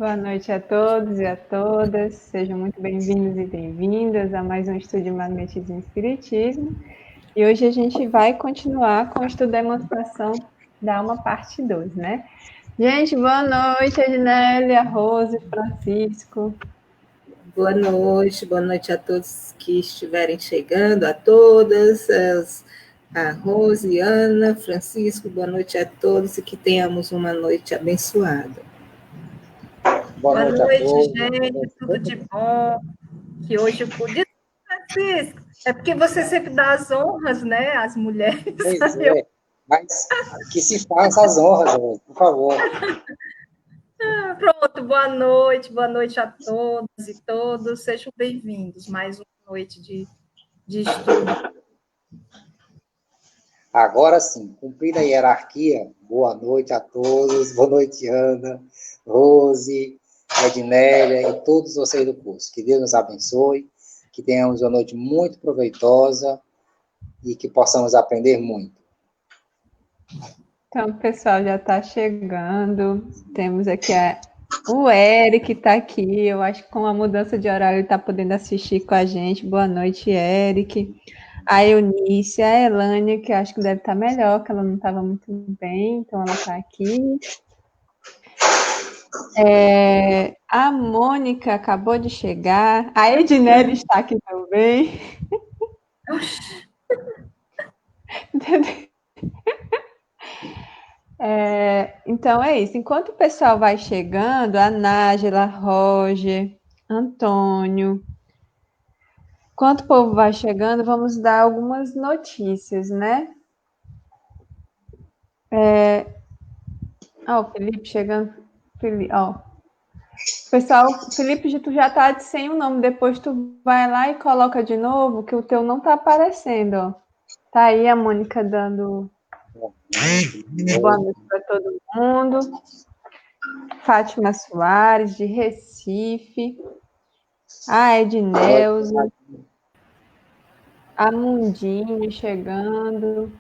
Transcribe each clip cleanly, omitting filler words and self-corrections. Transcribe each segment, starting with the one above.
Boa noite a todos e a todas, sejam muito bem-vindos e bem-vindas a mais um estudo de Magnetismo e Espiritismo. E hoje a gente vai continuar com o estudo da Emancipação da Alma, parte 2, né? Gente, boa noite, Ednélia, Rose, Francisco. Boa noite a todos que estiverem chegando, a todas, a Rose, Ana, Francisco, boa noite a todos e que tenhamos uma noite abençoada. Boa noite, gente, tudo de bom? Que hoje eu pude, Francisco, é porque você sempre dá as honras, né, às mulheres. Pois é, mas que se faça as honras, por favor. Pronto, boa noite a todas e todos, sejam bem-vindos, mais uma noite de estudo. Agora sim, cumprida a hierarquia, boa noite a todos, boa noite, Ana, Rose, Ednélia e todos vocês do curso. Que Deus nos abençoe, que tenhamos uma noite muito proveitosa e que possamos aprender muito. Então, o pessoal já está chegando, temos aqui o Eric está aqui, eu acho que com a mudança de horário ele está podendo assistir com a gente. Boa noite, Eric. A Eunice, a Elânia, que acho que deve estar melhor, que ela não estava muito bem, então ela está aqui. A Mônica acabou de chegar, a Ednelli está aqui também. Então é isso. Enquanto o pessoal vai chegando, a Nájila, Roger, Antônio, enquanto o povo vai chegando, vamos dar algumas notícias, né? O Felipe chegando. Pessoal, Felipe, tu já tá sem o nome, depois tu vai lá e coloca de novo, que o teu não tá aparecendo, ó. Tá aí a Mônica dando boa noite para todo mundo. Fátima Soares, de Recife. A Edneuza. A Mundinho chegando.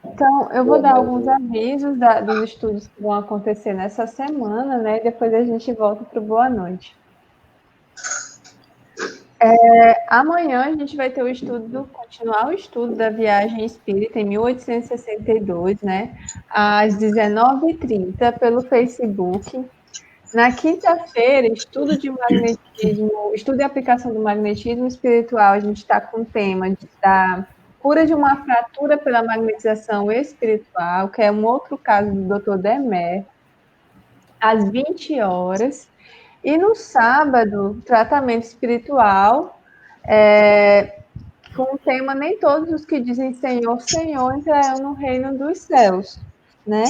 Então, eu vou dar alguns avisos dos estudos que vão acontecer nessa semana, né? E depois a gente volta para o Boa Noite. Amanhã a gente vai ter continuar o estudo da viagem espírita em 1862, né? Às 19h30, pelo Facebook. Na quinta-feira, estudo de magnetismo, estudo e aplicação do magnetismo espiritual, a gente está com o tema da cura de uma fratura pela magnetização espiritual, que é um outro caso do Dr. Demer, às 20 horas. E no sábado, tratamento espiritual, com o tema Nem Todos os que dizem Senhor, Senhor entrarão no reino dos céus, né?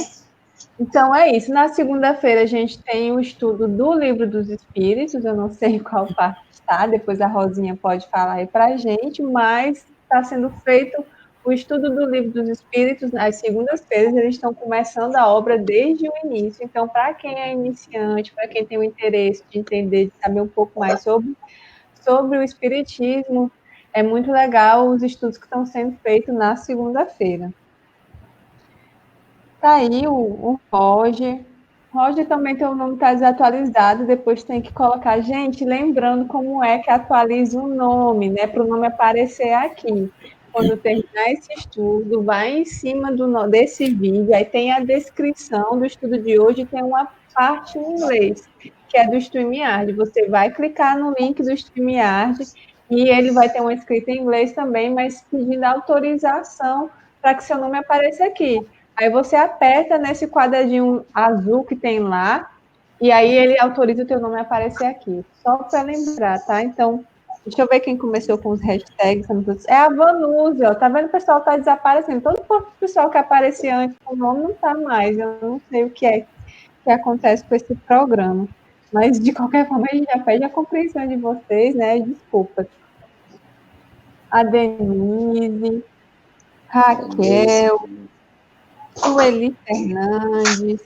Então é isso. Na segunda-feira a gente tem o estudo do Livro dos Espíritos, eu não sei qual parte está, depois a Rosinha pode falar aí para a gente, mas está sendo feito o estudo do Livro dos Espíritos. Nas segundas-feiras eles estão começando a obra desde o início, então para quem é iniciante, para quem tem o interesse de entender, de saber um pouco mais sobre o Espiritismo, é muito legal os estudos que estão sendo feitos na segunda-feira. Tá aí o Roger. Roger também tem o nome tá desatualizado, depois tem que colocar. Gente, lembrando como é que atualiza o nome, né? Para o nome aparecer aqui. Quando terminar esse estudo, vai em cima desse vídeo, aí tem a descrição do estudo de hoje, tem uma parte em inglês, que é do StreamYard. Você vai clicar no link do StreamYard e ele vai ter uma escrita em inglês também, mas pedindo autorização para que seu nome apareça aqui. Aí você aperta nesse quadradinho azul que tem lá, e aí ele autoriza o teu nome a aparecer aqui. Só para lembrar, tá? Então, deixa eu ver quem começou com os hashtags. É a Vanusa, ó. Tá vendo? O pessoal tá desaparecendo. Todo o pessoal que aparecia antes com o nome não tá mais. Eu não sei o que é que acontece com esse programa. Mas, de qualquer forma, a gente já pede a compreensão de vocês, né? Desculpas. A Denise, Raquel, Sueli Fernandes.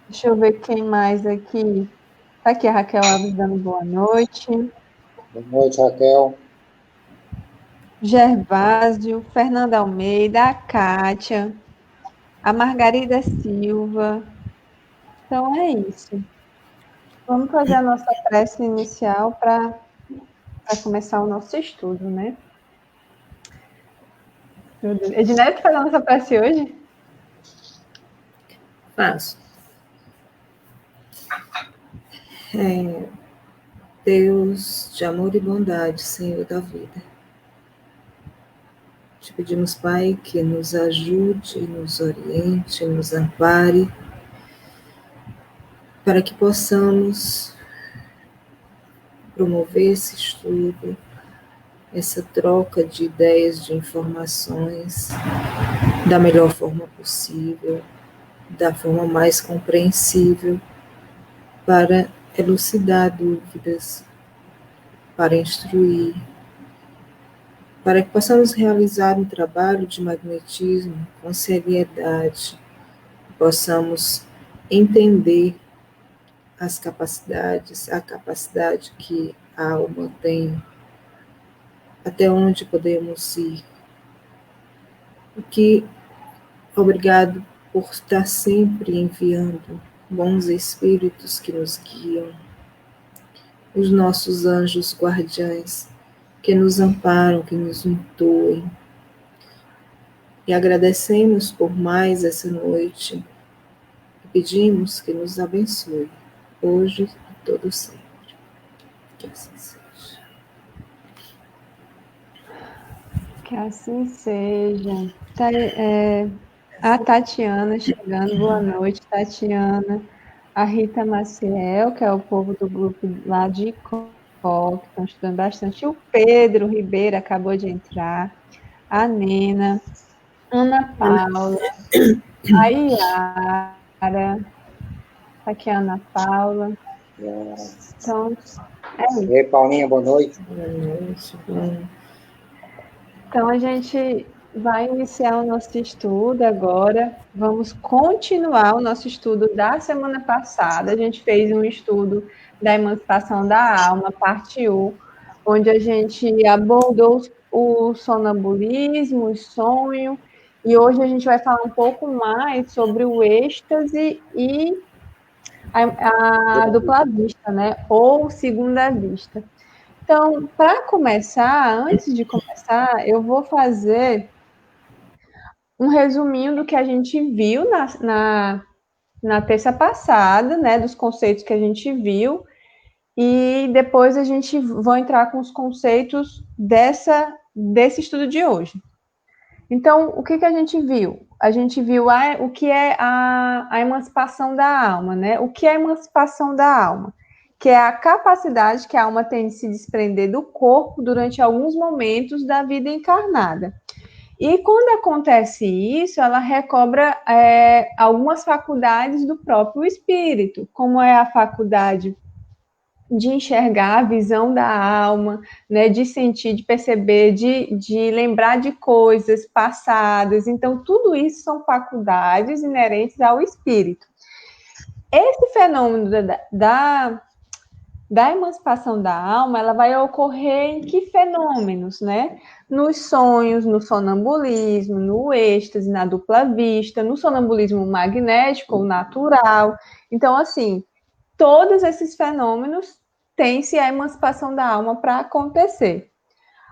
Deixa eu ver quem mais aqui. Tá aqui a Raquel Alves dando boa noite. Boa noite, Raquel. Gervásio, Fernanda Almeida, a Kátia, a Margarida Silva. Então é isso. Vamos fazer a nossa prece inicial para começar o nosso estudo, né? Meu Deus. Edneia, tu faz a nossa prece hoje? Faço. Deus de amor e bondade, Senhor da vida, te pedimos, Pai, que nos ajude, nos oriente, nos ampare, para que possamos promover esse estudo, essa troca de ideias, de informações, da melhor forma possível, da forma mais compreensível, para elucidar dúvidas, para instruir, para que possamos realizar um trabalho de magnetismo com seriedade, possamos entender as capacidades, a capacidade que a alma tem, até onde podemos ir. Obrigado por estar sempre enviando bons espíritos que nos guiam, os nossos anjos guardiães, que nos amparam, que nos intuem. E agradecemos por mais essa noite e pedimos que nos abençoe, hoje e todo sempre. Que assim seja. Que assim seja. A Tatiana chegando, boa noite, Tatiana. A Rita Maciel, que é o povo do grupo lá de Icó, que estão estudando bastante. O Pedro Ribeiro acabou de entrar. A Nena, Ana Paula, a Iara, aqui a Ana Paula. Então, E aí, Paulinha, boa noite. Boa noite. Então, a gente vai iniciar o nosso estudo agora. Vamos continuar o nosso estudo da semana passada. A gente fez um estudo da emancipação da alma, parte 1, onde a gente abordou o sonambulismo, o sonho, e hoje a gente vai falar um pouco mais sobre o êxtase e a dupla vista, né? Ou segunda vista. Então, para começar, antes de começar, eu vou fazer um resuminho do que a gente viu na terça passada, né? Dos conceitos que a gente viu, e depois a gente vai entrar com os conceitos desse estudo de hoje. Então, o que a gente viu? A gente viu o que é a emancipação da alma, né? O que é a emancipação da alma? Que é a capacidade que a alma tem de se desprender do corpo durante alguns momentos da vida encarnada. E quando acontece isso, ela recobra algumas faculdades do próprio espírito, como é a faculdade de enxergar a visão da alma, né, de sentir, de perceber, de lembrar de coisas passadas. Então, tudo isso são faculdades inerentes ao espírito. Esse fenômeno da emancipação da alma, ela vai ocorrer em que fenômenos, né? Nos sonhos, no sonambulismo, no êxtase, na dupla vista, no sonambulismo magnético ou natural. Então, assim, todos esses fenômenos têm-se a emancipação da alma para acontecer.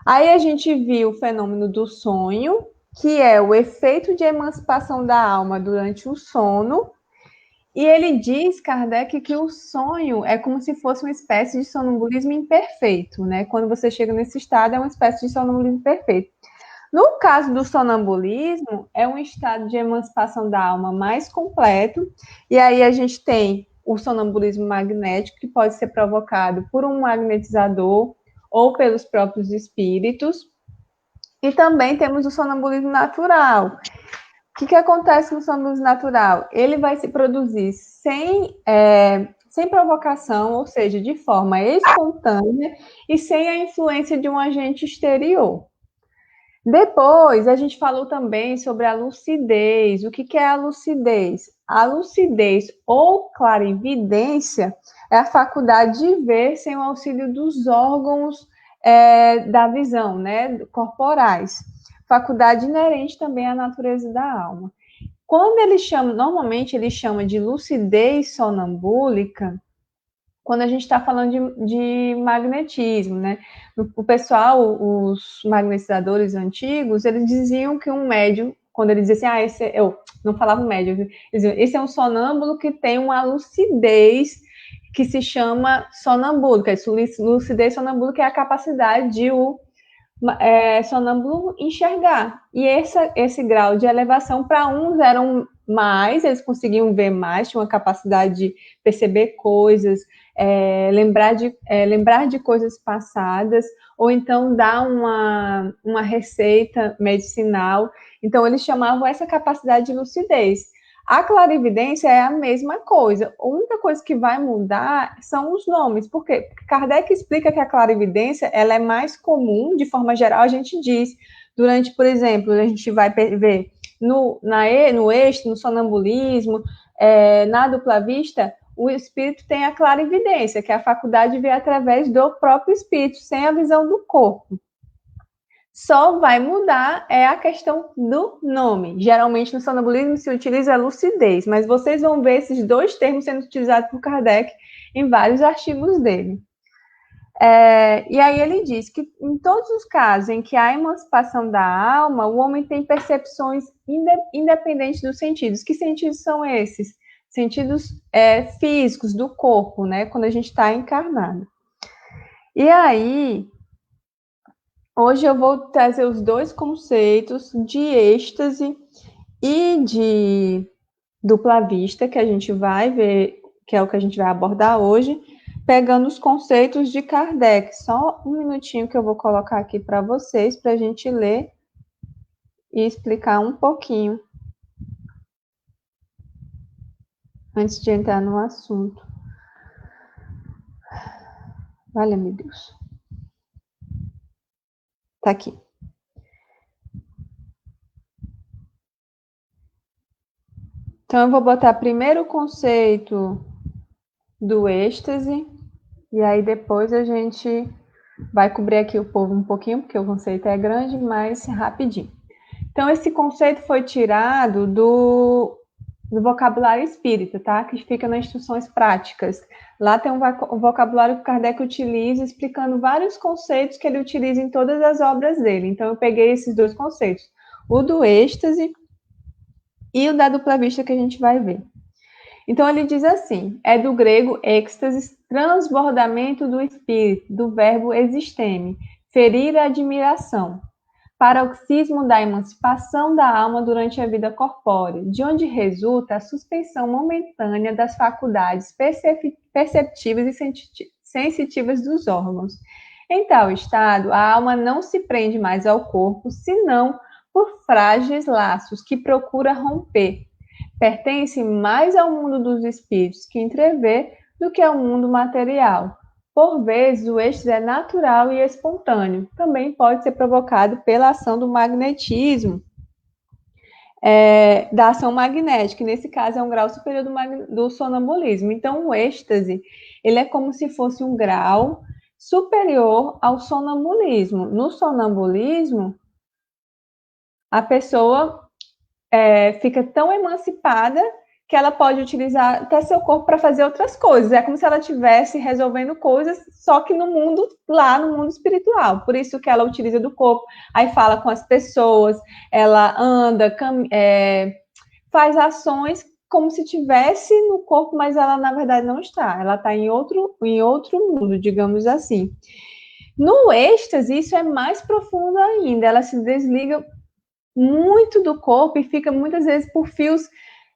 Aí a gente viu o fenômeno do sonho, que é o efeito de emancipação da alma durante o sono, e ele diz, Kardec, que o sonho é como se fosse uma espécie de sonambulismo imperfeito, né? Quando você chega nesse estado, é uma espécie de sonambulismo perfeito. No caso do sonambulismo, é um estado de emancipação da alma mais completo, e aí a gente tem o sonambulismo magnético, que pode ser provocado por um magnetizador ou pelos próprios espíritos, e também temos o sonambulismo natural. O que acontece no sonambulismo natural? Ele vai se produzir sem provocação, ou seja, de forma espontânea e sem a influência de um agente exterior. Depois, a gente falou também sobre a lucidez. O que é a lucidez? A lucidez ou clarividência é a faculdade de ver sem o auxílio dos órgãos da visão, né, corporais. Faculdade inerente também à natureza da alma. Quando ele chama, normalmente ele chama de lucidez sonambúlica, quando a gente está falando de magnetismo, né? O pessoal, os magnetizadores antigos, eles diziam que um médium, quando eles diziam assim, eu não falava médium, eles diziam, esse é um sonâmbulo que tem uma lucidez que se chama sonambúlica. Lucidez sonambúlica é a capacidade de o sonâmbulo enxergar. E esse grau de elevação, para uns, eram mais, eles conseguiam ver mais, tinham uma capacidade de perceber coisas, lembrar de coisas passadas, ou então dar uma receita medicinal. Então, eles chamavam essa capacidade de lucidez. A clarividência é a mesma coisa. A única coisa que vai mudar são os nomes. Por quê? Porque Kardec explica que a clarividência ela é mais comum, de forma geral, a gente diz. Durante, por exemplo, a gente vai ver no êxtase, no sonambulismo, na dupla vista, o espírito tem a clarividência, que é a faculdade de ver através do próprio espírito, sem a visão do corpo. Só vai mudar a questão do nome. Geralmente no sonambulismo se utiliza a lucidez, mas vocês vão ver esses dois termos sendo utilizados por Kardec em vários artigos dele. E aí ele diz que em todos os casos em que há emancipação da alma, o homem tem percepções independentes dos sentidos. Que sentidos são esses? Sentidos físicos do corpo, né? Quando a gente está encarnado. E aí, hoje eu vou trazer os dois conceitos de êxtase e de dupla vista, que a gente vai ver, que é o que a gente vai abordar hoje, pegando os conceitos de Kardec. Só um minutinho que eu vou colocar aqui para vocês, para a gente ler e explicar um pouquinho, antes de entrar no assunto. Valeu, meu Deus. Tá aqui. Então, eu vou botar primeiro o conceito do êxtase, e aí depois a gente vai cobrir aqui o povo um pouquinho, porque o conceito é grande, mas rapidinho. Então, esse conceito foi tirado do vocabulário espírita, tá? Que fica nas instruções práticas. Lá tem um vocabulário que Kardec utiliza, explicando vários conceitos que ele utiliza em todas as obras dele. Então, eu peguei esses dois conceitos, o do êxtase e o da dupla vista, que a gente vai ver. Então, ele diz assim, é do grego êxtase, transbordamento do espírito, do verbo existeme, ferir a admiração, paroxismo da emancipação da alma durante a vida corpórea, de onde resulta a suspensão momentânea das faculdades perceptivas e sensitivas dos órgãos. Em tal estado, a alma não se prende mais ao corpo, senão por frágeis laços que procura romper. Pertence mais ao mundo dos espíritos que entrevê do que ao mundo material. Por vezes, o êxtase é natural e espontâneo. Também pode ser provocado pela ação do magnetismo, da ação magnética, que nesse caso é um grau superior do sonambulismo. Então, o êxtase, ele é como se fosse um grau superior ao sonambulismo. No sonambulismo, a pessoa fica tão emancipada que ela pode utilizar até seu corpo para fazer outras coisas. É como se ela estivesse resolvendo coisas, só que no mundo espiritual. Por isso que ela utiliza do corpo, aí fala com as pessoas, ela anda, faz ações como se estivesse no corpo, mas ela, na verdade, não está. Ela está em outro mundo, digamos assim. No êxtase, isso é mais profundo ainda. Ela se desliga muito do corpo e fica muitas vezes por fios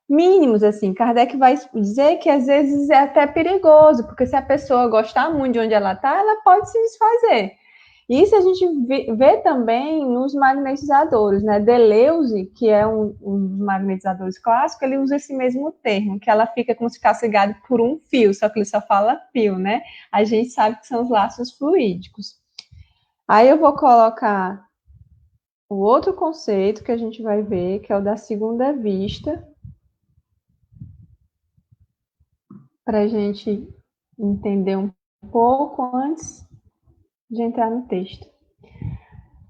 mínimos, assim. Kardec vai dizer que às vezes é até perigoso, porque se a pessoa gostar muito de onde ela está, ela pode se desfazer. Isso a gente vê também nos magnetizadores, né? Deleuze, que é um dos magnetizadores clássicos, ele usa esse mesmo termo, que ela fica como se ficasse ligada por um fio, só que ele só fala fio, né? A gente sabe que são os laços fluídicos. Aí eu vou colocar o outro conceito que a gente vai ver, que é o da segunda vista, para a gente entender um pouco antes de entrar no texto.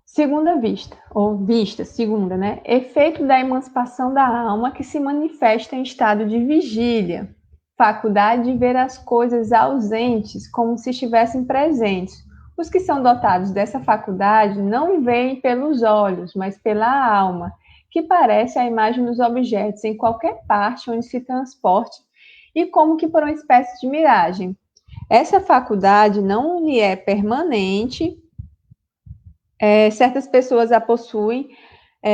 Segunda vista, ou vista, segunda, né? Efeito da emancipação da alma que se manifesta em estado de vigília. faculdade de ver as coisas ausentes como se estivessem presentes. Os que são dotados dessa faculdade não veem pelos olhos, mas pela alma, que parece a imagem dos objetos em qualquer parte onde se transporte e como que por uma espécie de miragem. Essa faculdade não lhe é permanente, certas pessoas a possuem,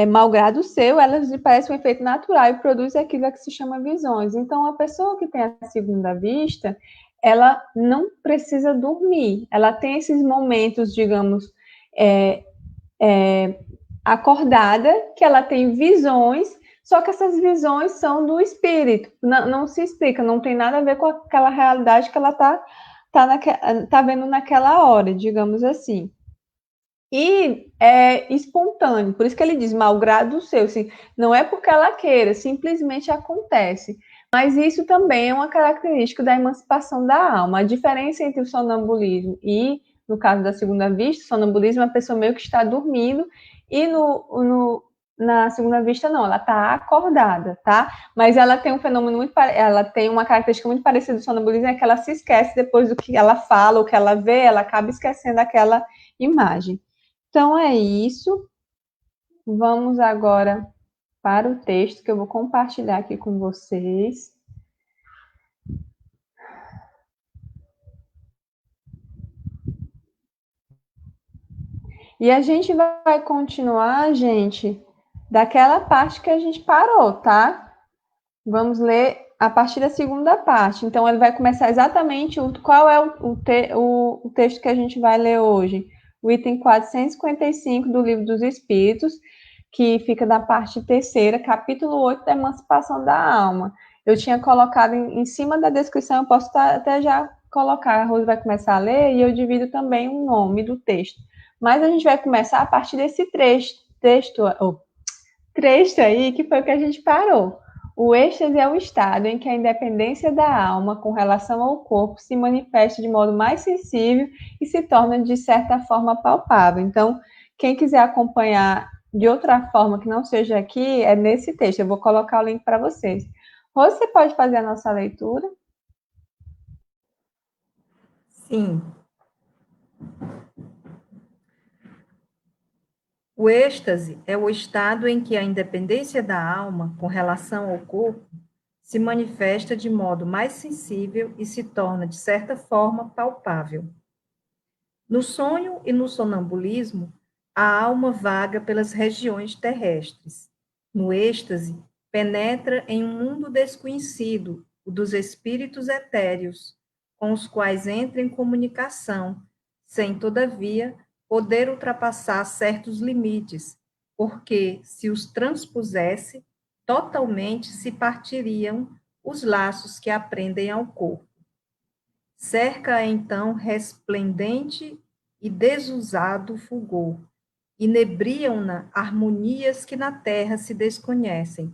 malgrado o seu, elas lhe parecem um efeito natural e produzem aquilo que se chama visões. Então, a pessoa que tem a segunda vista, ela não precisa dormir, ela tem esses momentos, digamos, acordada, que ela tem visões, só que essas visões são do espírito, não se explica, não tem nada a ver com aquela realidade que ela tá vendo naquela hora, digamos assim. E é espontâneo, por isso que ele diz, malgrado o seu, assim, não é porque ela queira, simplesmente acontece. Mas isso também é uma característica da emancipação da alma. A diferença entre o sonambulismo e, no caso da segunda vista, o sonambulismo é a pessoa meio que está dormindo, e na segunda vista não, ela está acordada, tá? Mas ela tem um fenômeno ela tem uma característica muito parecida do sonambulismo, é que ela se esquece depois do que ela fala, o que ela vê, ela acaba esquecendo aquela imagem. Então, é isso. Vamos agora para o texto que eu vou compartilhar aqui com vocês. E a gente vai continuar, gente, daquela parte que a gente parou, tá? Vamos ler a partir da segunda parte. Então, ele vai começar exatamente qual é o texto que a gente vai ler hoje. O item 455 do Livro dos Espíritos, que fica da parte terceira, capítulo 8 da Emancipação da Alma. Eu tinha colocado em cima da descrição, eu posso até já colocar, a Rose vai começar a ler, e eu divido também o nome do texto. Mas a gente vai começar a partir desse trecho aí, que foi o que a gente parou. O êxtase é o estado em que a independência da alma com relação ao corpo se manifesta de modo mais sensível e se torna, de certa forma, palpável. Então, quem quiser acompanhar de outra forma que não seja aqui, é nesse texto. Eu vou colocar o link para vocês. Rose, você pode fazer a nossa leitura? Sim. O êxtase é o estado em que a independência da alma com relação ao corpo se manifesta de modo mais sensível e se torna, de certa forma, palpável. No sonho e no sonambulismo, a alma vaga pelas regiões terrestres. No êxtase, penetra em um mundo desconhecido, o dos espíritos etéreos, com os quais entra em comunicação, sem, todavia, poder ultrapassar certos limites, porque, se os transpusesse, totalmente se partiriam os laços que aprendem ao corpo. Cerca então resplendente e desusado fulgor, inebriam-na harmonias que na terra se desconhecem,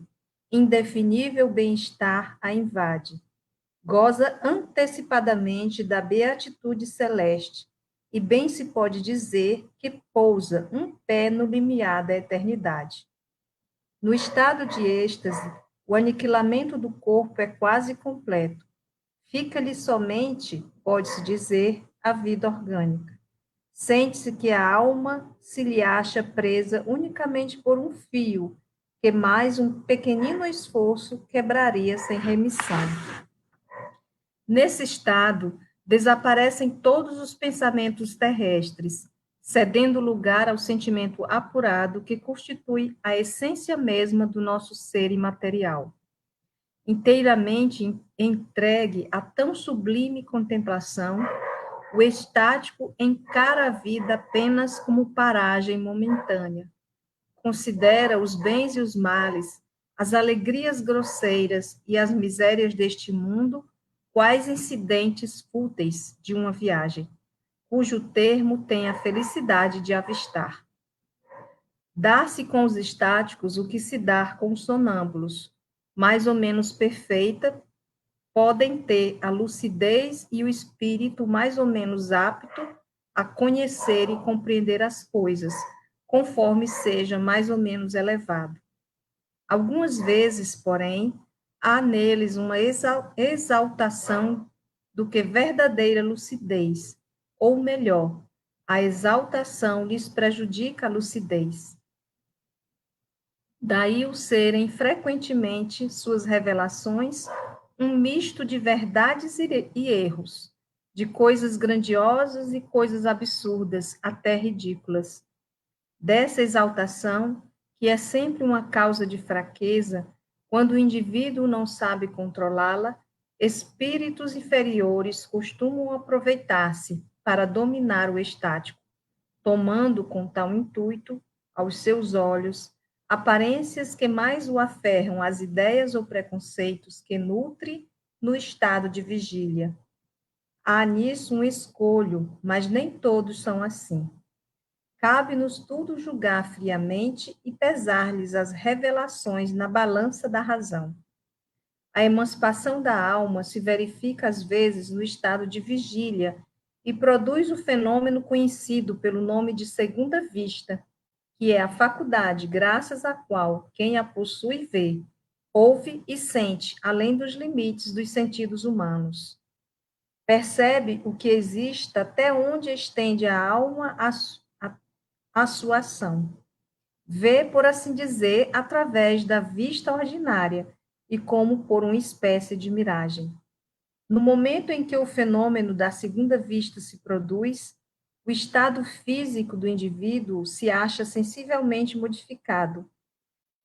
indefinível bem-estar a invade, goza antecipadamente da beatitude celeste, e bem se pode dizer que pousa um pé no limiar da eternidade. No estado de êxtase, o aniquilamento do corpo é quase completo. Fica-lhe somente, pode-se dizer, a vida orgânica. Sente-se que a alma se lhe acha presa unicamente por um fio, que mais um pequenino esforço quebraria sem remissão. Nesse estado, desaparecem todos os pensamentos terrestres, cedendo lugar ao sentimento apurado que constitui a essência mesma do nosso ser imaterial. Inteiramente entregue a tão sublime contemplação, o estático encara a vida apenas como paragem momentânea. Considera os bens e os males, as alegrias grosseiras e as misérias deste mundo, quais incidentes fúteis de uma viagem, cujo termo tem a felicidade de avistar. Dá-se com os estáticos o que se dá com os sonâmbulos, mais ou menos perfeita, podem ter a lucidez e o espírito mais ou menos apto a conhecer e compreender as coisas, conforme seja mais ou menos elevado. Algumas vezes, porém, há neles uma exaltação do que verdadeira lucidez, ou melhor, a exaltação lhes prejudica a lucidez. Daí o serem frequentemente suas revelações um misto de verdades e erros, de coisas grandiosas e coisas absurdas, até ridículas. Dessa exaltação, que é sempre uma causa de fraqueza, quando o indivíduo não sabe controlá-la, espíritos inferiores costumam aproveitar-se para dominar o estático, tomando com tal intuito, aos seus olhos, aparências que mais o aferram às ideias ou preconceitos que nutre no estado de vigília. Há nisso um escolho, mas nem todos são assim. Cabe-nos tudo julgar friamente e pesar-lhes as revelações na balança da razão. A emancipação da alma se verifica às vezes no estado de vigília e produz o fenômeno conhecido pelo nome de segunda vista, que é a faculdade graças à qual quem a possui vê, ouve e sente além dos limites dos sentidos humanos. Percebe o que existe até onde estende a alma a sua ação. Vê, por assim dizer, através da vista ordinária e como por uma espécie de miragem. No momento em que o fenômeno da segunda vista se produz, o estado físico do indivíduo se acha sensivelmente modificado.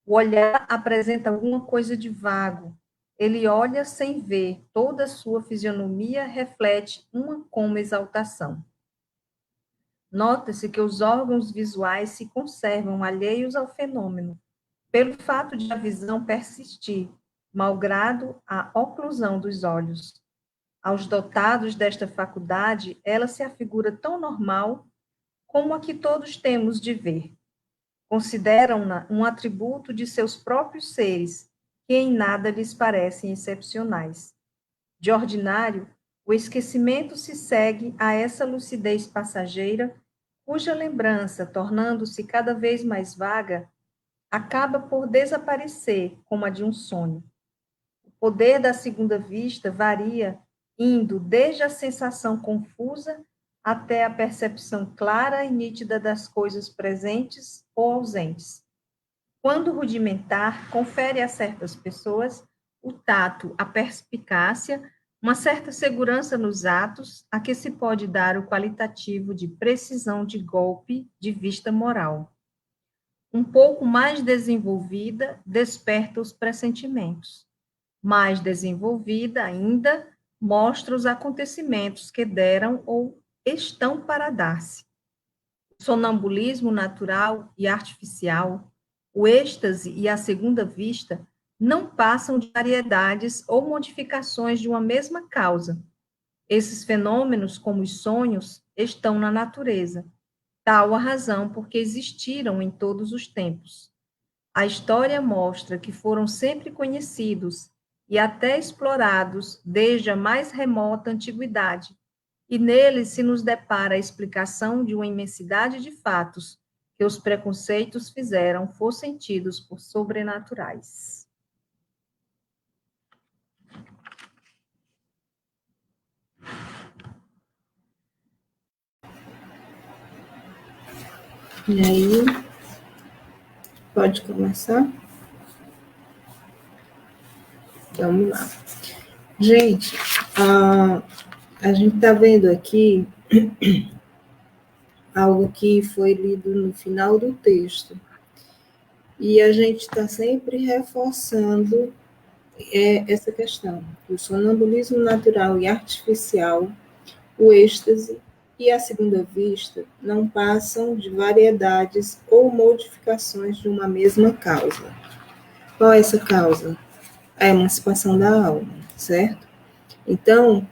O olhar apresenta alguma coisa de vago. Ele olha sem ver, toda a sua fisionomia reflete uma como exaltação. Nota-se que os órgãos visuais se conservam alheios ao fenômeno, pelo fato de a visão persistir, malgrado a oclusão dos olhos. Aos dotados desta faculdade, ela se afigura tão normal como a que todos temos de ver. Consideram-na um atributo de seus próprios seres, que em nada lhes parecem excepcionais. De ordinário, o esquecimento se segue a essa lucidez passageira, cuja lembrança, tornando-se cada vez mais vaga, acaba por desaparecer como a de um sonho. O poder da segunda vista varia, indo desde a sensação confusa até a percepção clara e nítida das coisas presentes ou ausentes. Quando rudimentar, confere a certas pessoas o tato, a perspicácia, uma certa segurança nos atos, a que se pode dar o qualitativo de precisão de golpe de vista moral. Um pouco mais desenvolvida, desperta os pressentimentos. Mais desenvolvida ainda, mostra os acontecimentos que deram ou estão para dar-se. O sonambulismo natural e artificial, o êxtase e a segunda vista não passam de variedades ou modificações de uma mesma causa. Esses fenômenos, como os sonhos, estão na natureza. Tal a razão porque existiram em todos os tempos. A história mostra que foram sempre conhecidos e até explorados desde a mais remota antiguidade, e neles se nos depara a explicação de uma imensidade de fatos que os preconceitos fizeram fossem tidos por sobrenaturais. E aí, pode começar? Vamos lá. Gente, a gente está vendo aqui algo que foi lido no final do texto. E a gente está sempre reforçando essa questão. O sonambulismo natural e artificial, o êxtase e a segunda vista não passam de variedades ou modificações de uma mesma causa. Qual é essa causa? A emancipação da alma, certo? Então,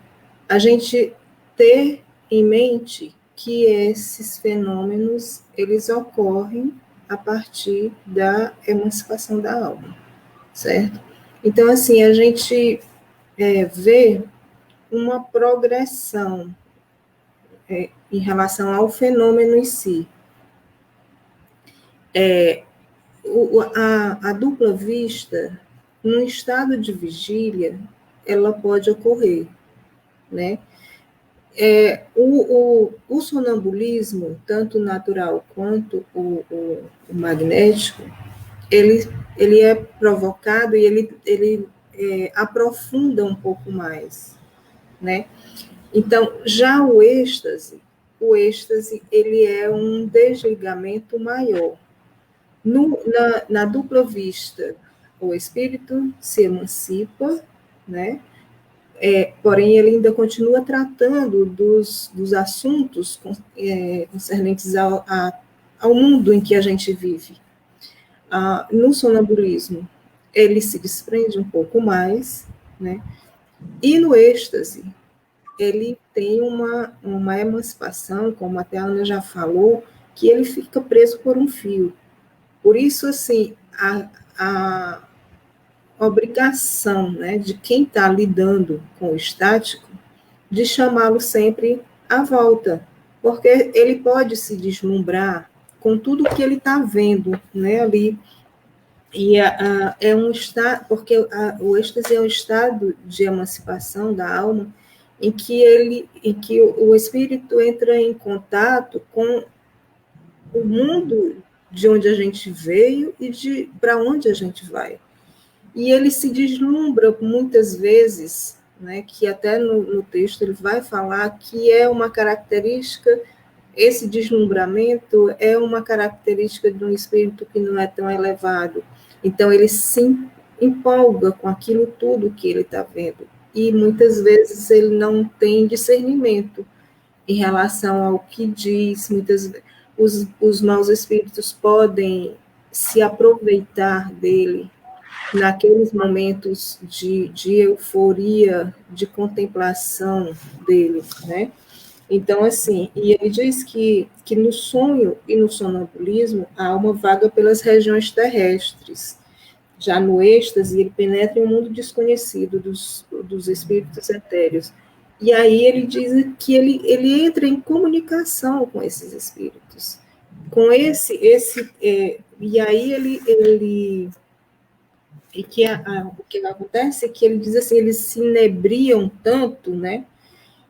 a gente ter em mente que esses fenômenos, eles ocorrem a partir da emancipação da alma, certo? Então, assim, a gente vê uma progressão em relação ao fenômeno em si. A dupla vista, num estado de vigília, ela pode ocorrer, né? O sonambulismo, tanto natural quanto o magnético, ele é provocado e ele aprofunda um pouco mais, né? Então, já o êxtase ele é um desligamento maior. Na dupla vista, o espírito se emancipa, né? Porém, ele ainda continua tratando dos assuntos concernentes ao mundo em que a gente vive. No sonambulismo, ele se desprende um pouco mais, né? E no êxtase, ele tem uma emancipação, como até a Ana já falou, que ele fica preso por um fio. Por isso, assim, a obrigação, né, de quem está lidando com o estático, de chamá-lo sempre à volta, porque ele pode se deslumbrar com tudo que ele está vendo, né, ali. E é um estado, porque o êxtase é um estado de emancipação da alma em que o espírito entra em contato com o mundo de onde a gente veio e para onde a gente vai. E ele se deslumbra muitas vezes, né, que até no texto ele vai falar que é uma característica, esse deslumbramento é uma característica de um espírito que não é tão elevado. Então ele se empolga com aquilo tudo que ele está vendo. E muitas vezes ele não tem discernimento em relação ao que diz, muitas vezes os maus espíritos podem se aproveitar dele naqueles momentos de euforia, de contemplação dele, né? Então, assim, e ele diz que no sonho e no sonambulismo a alma vaga pelas regiões terrestres. Já no êxtase, ele penetra em um mundo desconhecido dos espíritos etéreos. E aí ele diz que ele entra em comunicação com esses espíritos. Com e aí o que acontece é que ele diz assim, eles se inebriam tanto, né,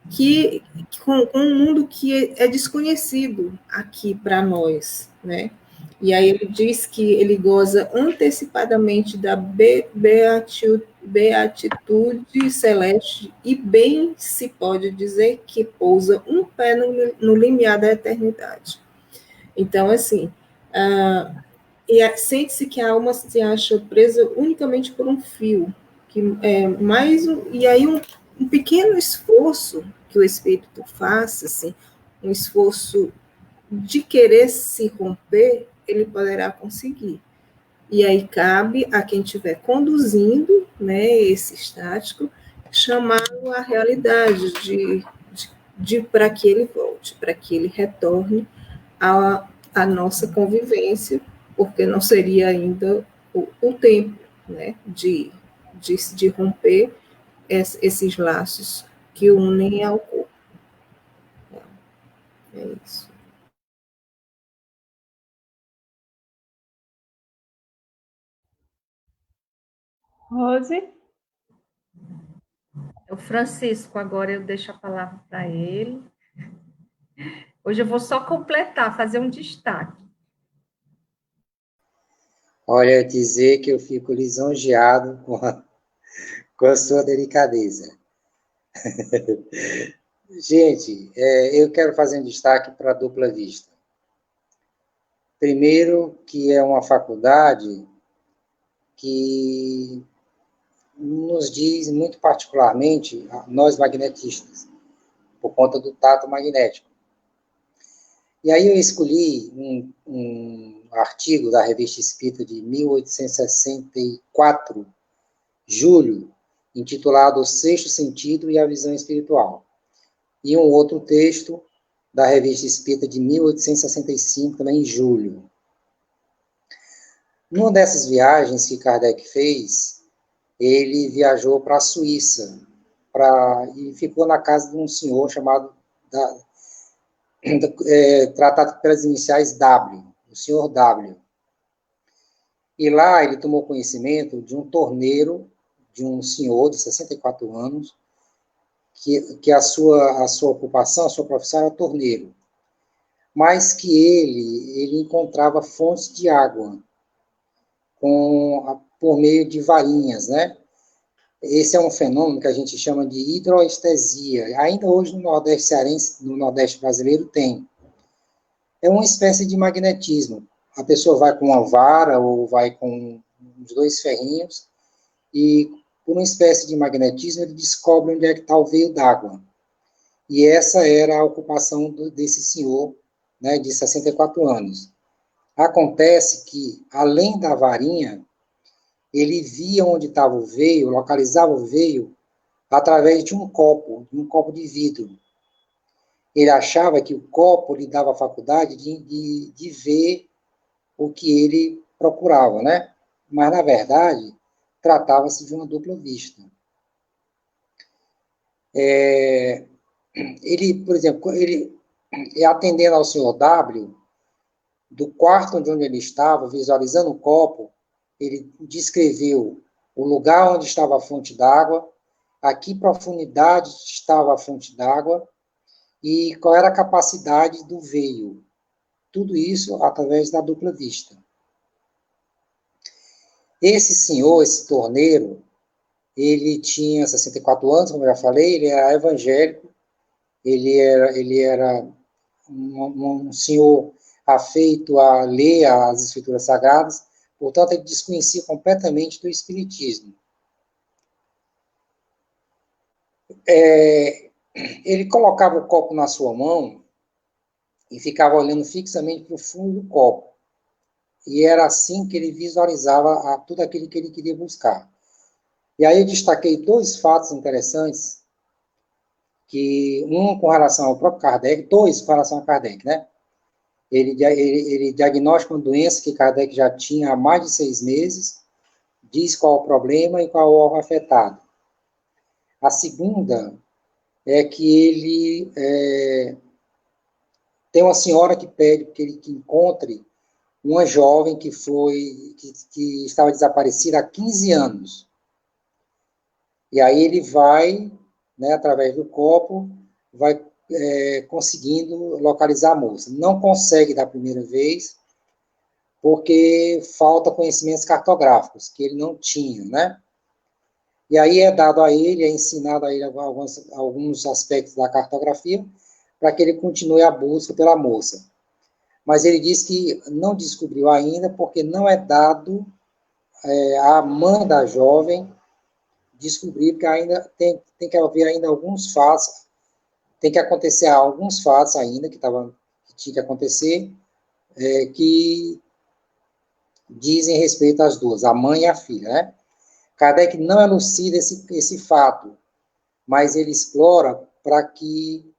que com um mundo que é desconhecido aqui para nós, né? E aí ele diz que ele goza antecipadamente da beatitude celeste e bem se pode dizer que pousa um pé no limiar da eternidade. Então, assim, sente-se que a alma se acha presa unicamente por um fio, e aí um pequeno esforço que o espírito faça, assim, um esforço de querer se romper, ele poderá conseguir. E aí cabe a quem estiver conduzindo, né, esse estático, chamá-lo à realidade para que ele volte, para que ele retorne à nossa convivência, porque não seria ainda o tempo, né, de romper esses laços que unem ao corpo. É isso. Rose? O Francisco, agora eu deixo a palavra para ele. Hoje eu vou só completar, fazer um destaque. Olha, dizer que eu fico lisonjeado com a sua delicadeza. Gente, eu quero fazer um destaque para a dupla vista. Primeiro, que é uma faculdade que nos diz muito particularmente, nós magnetistas, por conta do tato magnético. E aí eu escolhi um artigo da Revista Espírita de 1864, julho, intitulado O Sexto Sentido e a Visão Espiritual. E um outro texto da Revista Espírita de 1865, também em julho. Numa dessas viagens que Kardec fez, ele viajou para a Suíça e ficou na casa de um senhor chamado, tratado pelas iniciais W, o senhor W. E lá ele tomou conhecimento de um torneiro, de um senhor de 64 anos, que a sua ocupação, a sua profissão era torneiro, mas que ele encontrava fontes de água por meio de varinhas, né? Esse é um fenômeno que a gente chama de hidroestesia. Ainda hoje no Nordeste cearense, no Nordeste brasileiro, tem. É uma espécie de magnetismo. A pessoa vai com uma vara ou vai com uns 2 ferrinhos e, por uma espécie de magnetismo, ele descobre onde é que está o veio d'água. E essa era a ocupação desse senhor, né, de 64 anos. Acontece que, além da varinha, ele via onde estava o veio, localizava o veio, através de um copo de vidro. Ele achava que o copo lhe dava a faculdade de ver o que ele procurava, né? Mas, na verdade, tratava-se de uma dupla vista. Ele, por exemplo, ele atendendo ao senhor W, do quarto onde ele estava, visualizando o copo, ele descreveu o lugar onde estava a fonte d'água, a que profundidade estava a fonte d'água e qual era a capacidade do veio. Tudo isso através da dupla vista. Esse senhor, esse torneiro, ele tinha 64 anos, como eu já falei, ele era evangélico, ele era um senhor afeito a ler as escrituras sagradas, portanto, ele desconhecia completamente do espiritismo. Ele colocava o copo na sua mão e ficava olhando fixamente para o fundo do copo. E era assim que ele visualizava tudo aquilo que ele queria buscar. E aí eu destaquei 2 fatos interessantes, um com relação ao próprio Kardec, 2 com relação a Kardec, né? Ele diagnostica uma doença que Kardec já tinha há mais de 6 meses, diz qual o problema e qual o órgão afetado. A segunda é que ele tem uma senhora que pede que ele encontre uma jovem que estava desaparecida há 15 anos. E aí ele vai, né, através do copo, vai conseguindo localizar a moça. Não consegue da primeira vez, porque falta conhecimentos cartográficos, que ele não tinha, né? E aí é dado a ele, é ensinado a ele alguns aspectos da cartografia, para que ele continue a busca pela moça. Mas ele diz que não descobriu ainda, porque não é dado à mãe da jovem descobrir, que ainda tem que haver ainda alguns fatos, tem que acontecer alguns fatos ainda, que tinha que acontecer, que dizem respeito às duas, a mãe e a filha, né? Kardec não elucida esse fato, mas ele explora para que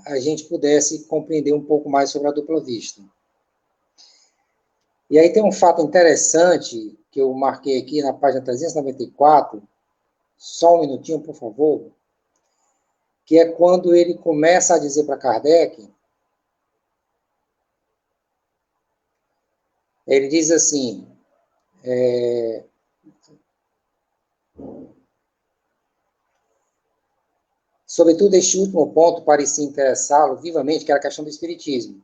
a gente pudesse compreender um pouco mais sobre a dupla vista. E aí tem um fato interessante que eu marquei aqui na página 394, só um minutinho, por favor, que é quando ele começa a dizer para Kardec, ele diz assim, sobretudo este último ponto parecia interessá-lo vivamente, que era a questão do espiritismo,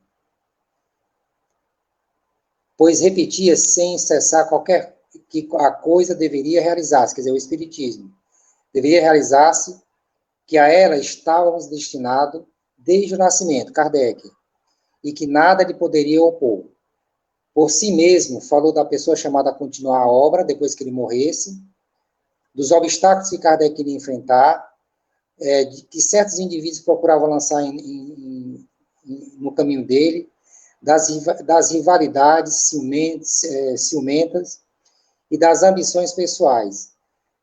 pois repetia sem cessar que a coisa deveria realizar-se, quer dizer, o espiritismo, deveria realizar-se, que a ela estávamos destinados desde o nascimento, Kardec, e que nada lhe poderia opor. Por si mesmo, falou da pessoa chamada a continuar a obra, depois que ele morresse, dos obstáculos que Kardec iria enfrentar, de que certos indivíduos procuravam lançar no caminho dele, das rivalidades ciumentas e das ambições pessoais.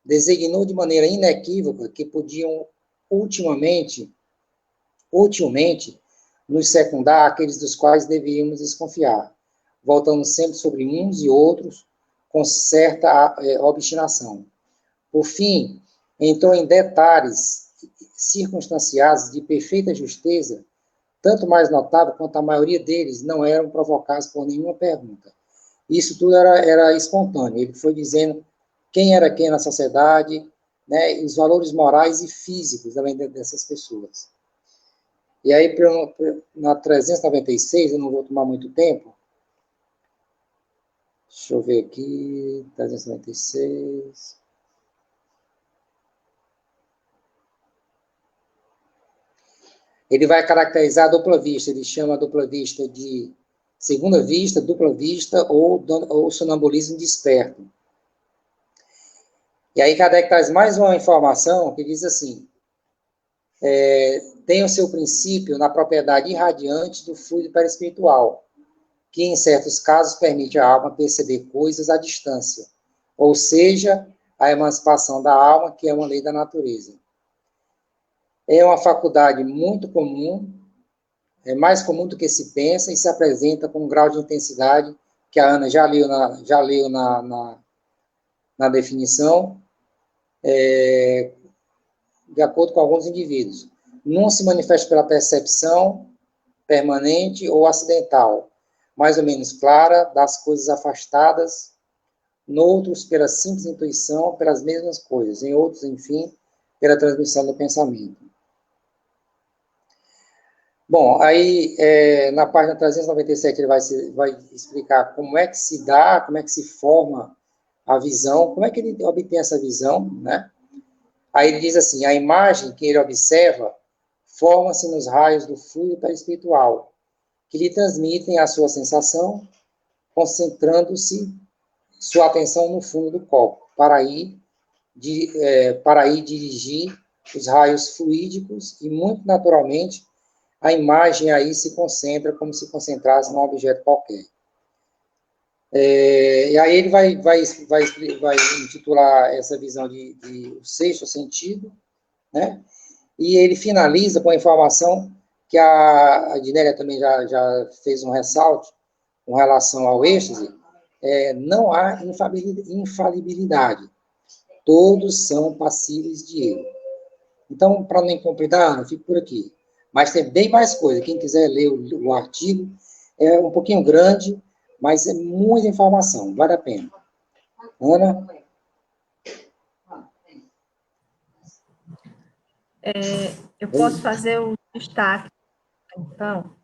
Designou de maneira inequívoca que podiam utilmente nos secundar aqueles dos quais deveríamos desconfiar, voltando sempre sobre uns e outros com certa obstinação. Por fim, entrou em detalhes circunstanciados de perfeita justeza, tanto mais notável quanto a maioria deles não eram provocados por nenhuma pergunta. Isso tudo era espontâneo. Ele foi dizendo quem era quem na sociedade, né, e os valores morais e físicos também dessas pessoas. E aí, na 396, eu não vou tomar muito tempo. Deixa eu ver aqui, 396. Ele vai caracterizar a dupla vista, ele chama a dupla vista de segunda vista, dupla vista ou sonambulismo desperto. E aí Kardec traz mais uma informação que diz assim, tem o seu princípio na propriedade irradiante do fluido perispiritual, que em certos casos permite à alma perceber coisas à distância, ou seja, a emancipação da alma, que é uma lei da natureza. É uma faculdade muito comum, é mais comum do que se pensa e se apresenta com um grau de intensidade que a Ana já leu na definição, de acordo com alguns indivíduos. Não se manifesta pela percepção permanente ou acidental, mais ou menos clara, das coisas afastadas, noutros pela simples intuição, pelas mesmas coisas, em outros, enfim, pela transmissão do pensamento. Bom, aí na página 397 ele vai explicar como é que se dá, como é que se forma a visão, como é que ele obtém essa visão, né? Aí ele diz assim, a imagem que ele observa forma-se nos raios do fluido perispiritual, que lhe transmitem a sua sensação, concentrando-se sua atenção no fundo do corpo, para aí dirigir os raios fluídicos e, muito naturalmente, a imagem aí se concentra como se concentrasse num objeto qualquer. E aí ele vai intitular essa visão de o sexto sentido, né? E ele finaliza com a informação que a Dinélia também já fez um ressalto com relação ao êxtase, não há infalibilidade. Todos são passíveis de erro. Então, para não complicar, eu fico por aqui. Mas tem bem mais coisa. Quem quiser ler o artigo, é um pouquinho grande, mas é muita informação, vale a pena. Ana? Eu posso fazer o destaque, então,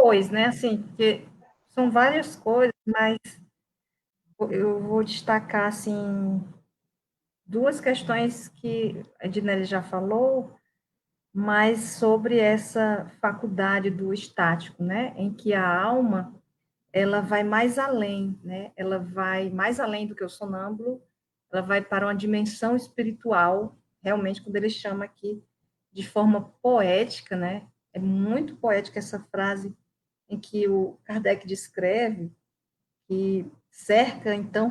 dois, né, assim, porque são várias coisas, mas eu vou destacar, assim, duas questões que a Ednelli já falou, mas sobre essa faculdade do estático, né, em que a alma, ela vai mais além, né, ela vai mais além do que o sonâmbulo, ela vai para uma dimensão espiritual, realmente, quando ele chama aqui de forma poética, né, é muito poética essa frase em que o Kardec descreve que cerca, então,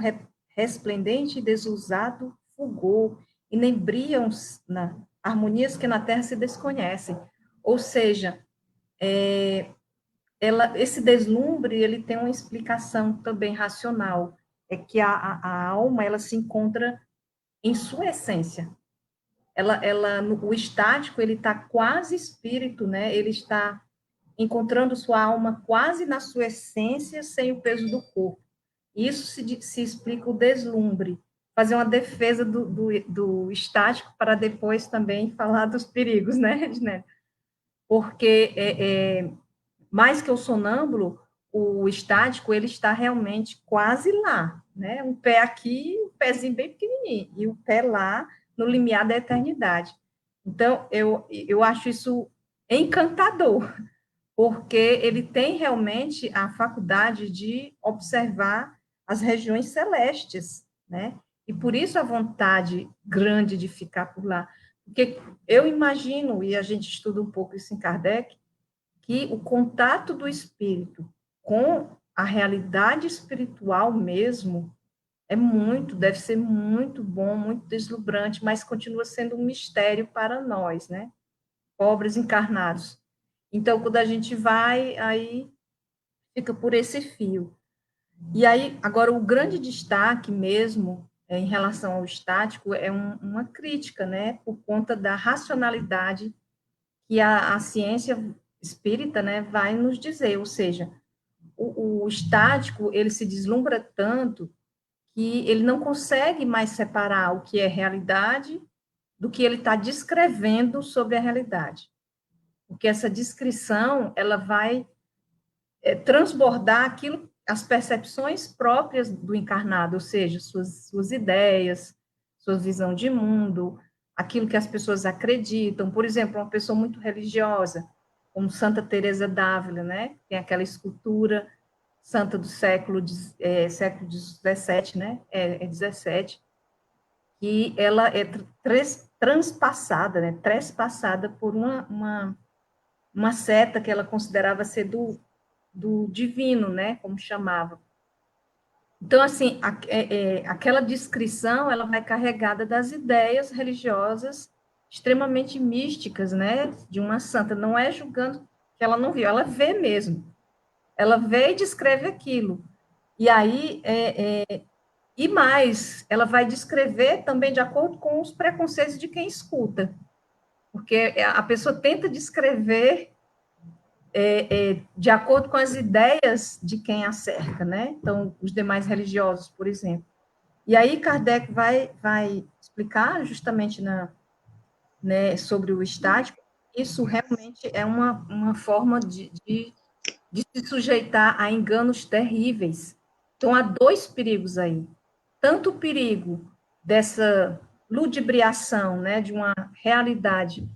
resplendente e desusado fulgor, inebriam na harmonias que na Terra se desconhecem. Ou seja, esse deslumbre, ele tem uma explicação também racional, é que a alma, ela se encontra em sua essência. O estático, ele está quase espírito, né? Ele está encontrando sua alma quase na sua essência, sem o peso do corpo. Isso se explica o deslumbre, fazer uma defesa do estático para depois também falar dos perigos, né, Ednélio? Porque mais que o sonâmbulo, o estático, ele está realmente quase lá, né? Um pé aqui, um pezinho bem pequenininho, e o pé lá, no limiar da eternidade. Então, eu acho isso encantador, porque ele tem realmente a faculdade de observar as regiões celestes, né? E por isso a vontade grande de ficar por lá. Porque eu imagino, e a gente estuda um pouco isso em Kardec, que o contato do espírito com a realidade espiritual mesmo deve ser muito bom, muito deslumbrante, mas continua sendo um mistério para nós, né? Pobres encarnados. Então, quando a gente vai, aí fica por esse fio. E aí, agora, o grande destaque mesmo, em relação ao estático, é uma crítica, né? Por conta da racionalidade que a ciência espírita, né, vai nos dizer, ou seja, o estático, ele se deslumbra tanto que ele não consegue mais separar o que é realidade do que ele está descrevendo sobre a realidade. Porque essa descrição, ela vai transbordar aquilo, as percepções próprias do encarnado, ou seja, suas ideias, sua visão de mundo, aquilo que as pessoas acreditam. Por exemplo, uma pessoa muito religiosa, como Santa Teresa d'Ávila, né? Tem aquela escultura santa do século XVII, né? 17, que ela é transpassada, né? Trespassada por uma seta que ela considerava ser do divino, né, como chamava. Então, assim, aquela descrição, ela vai carregada das ideias religiosas extremamente místicas, né, de uma santa. Não é julgando que ela não viu, ela vê mesmo. Ela vê e descreve aquilo. E aí, e mais, ela vai descrever também de acordo com os preconceitos de quem escuta. Porque a pessoa tenta descrever de acordo com as ideias de quem a cerca, né? Então, os demais religiosos, por exemplo. E aí Kardec vai explicar justamente né, sobre o estático. Isso realmente é uma forma de se sujeitar a enganos terríveis. Então, há dois perigos aí. Tanto o perigo dessa ludibriação, né, de uma realidade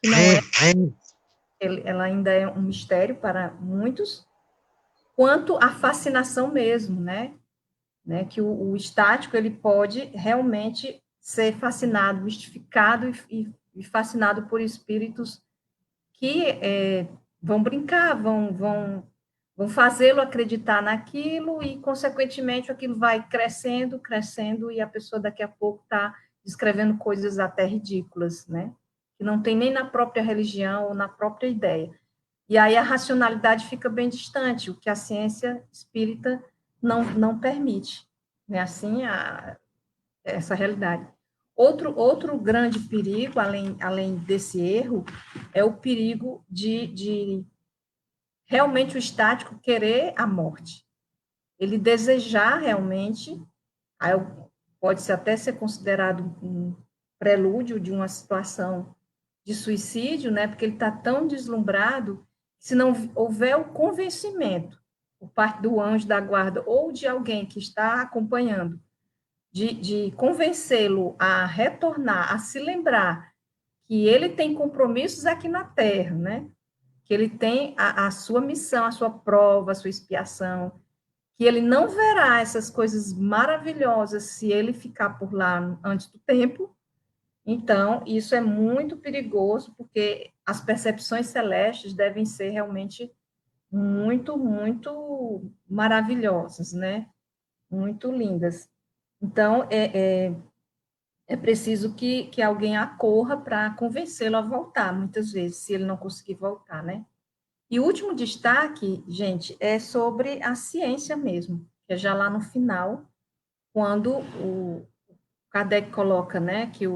que não é, ela ainda é um mistério para muitos, quanto a fascinação mesmo, né? Que o estático, ele pode realmente ser fascinado, mistificado e fascinado por espíritos que vão brincar, vão fazê-lo acreditar naquilo e, consequentemente, aquilo vai crescendo, crescendo e a pessoa daqui a pouco está descrevendo coisas até ridículas, né? Que não tem nem na própria religião ou na própria ideia. E aí a racionalidade fica bem distante, o que a ciência espírita não permite. Né? Assim, essa realidade. Outro grande perigo, além desse erro, é o perigo de realmente o estático querer a morte. Ele desejar realmente, pode até ser considerado um prelúdio de uma situação de suicídio, né? Porque ele está tão deslumbrado, se não houver o convencimento por parte do anjo da guarda ou de alguém que está acompanhando, de convencê-lo a retornar, a se lembrar que ele tem compromissos aqui na Terra, né? Que ele tem a sua missão, a sua prova, a sua expiação, que ele não verá essas coisas maravilhosas se ele ficar por lá antes do tempo. Então, isso é muito perigoso, porque as percepções celestes devem ser realmente muito, muito maravilhosas, né? Muito lindas. Então, é preciso que alguém acorra para convencê-lo a voltar, muitas vezes, se ele não conseguir voltar, né? E o último destaque, gente, é sobre a ciência mesmo, que é já lá no final, quando o Kardec coloca, né, que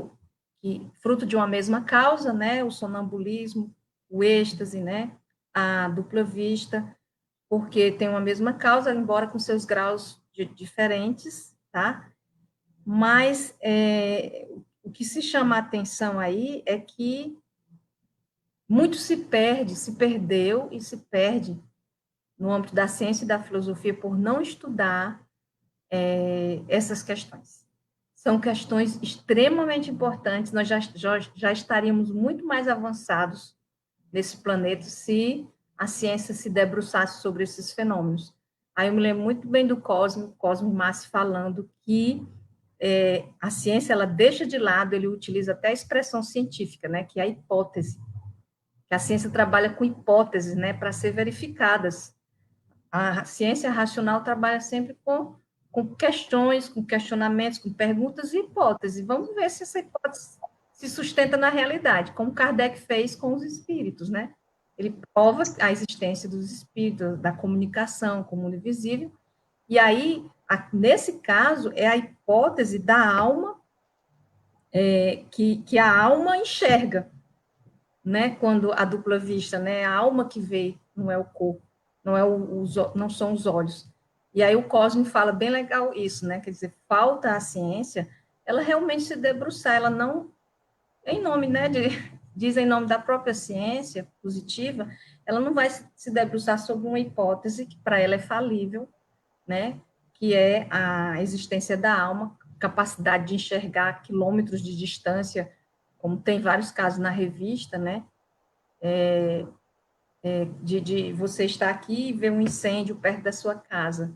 fruto de uma mesma causa, né, o sonambulismo, o êxtase, né, a dupla vista, porque tem uma mesma causa, embora com seus graus diferentes, tá? Mas o que se chama a atenção aí é que muito se perdeu e se perde no âmbito da ciência e da filosofia por não estudar essas questões. São questões extremamente importantes, nós já estaríamos muito mais avançados nesse planeta se a ciência se debruçasse sobre esses fenômenos. Aí eu me lembro muito bem do Cosmo Massi falando que a ciência, ela deixa de lado, ele utiliza até a expressão científica, né, que é a hipótese, que a ciência trabalha com hipóteses, né, para ser verificadas. A ciência racional trabalha sempre com questões, com questionamentos, com perguntas e hipóteses. Vamos ver se essa hipótese se sustenta na realidade, como Kardec fez com os espíritos, né? Ele prova a existência dos espíritos, da comunicação com o mundo invisível, e aí, nesse caso, é a hipótese da alma que a alma enxerga, né? Quando a dupla vista, né? A alma que vê, não é o corpo, não são os olhos. E aí o Cosme fala bem legal isso, né? Quer dizer, falta a ciência, ela realmente se debruçar, ela não, em nome, né? Diz em nome da própria ciência positiva, ela não vai se debruçar sobre uma hipótese que para ela é falível, né? Que é a existência da alma, capacidade de enxergar quilômetros de distância, como tem vários casos na revista, né? De você estar aqui e ver um incêndio perto da sua casa,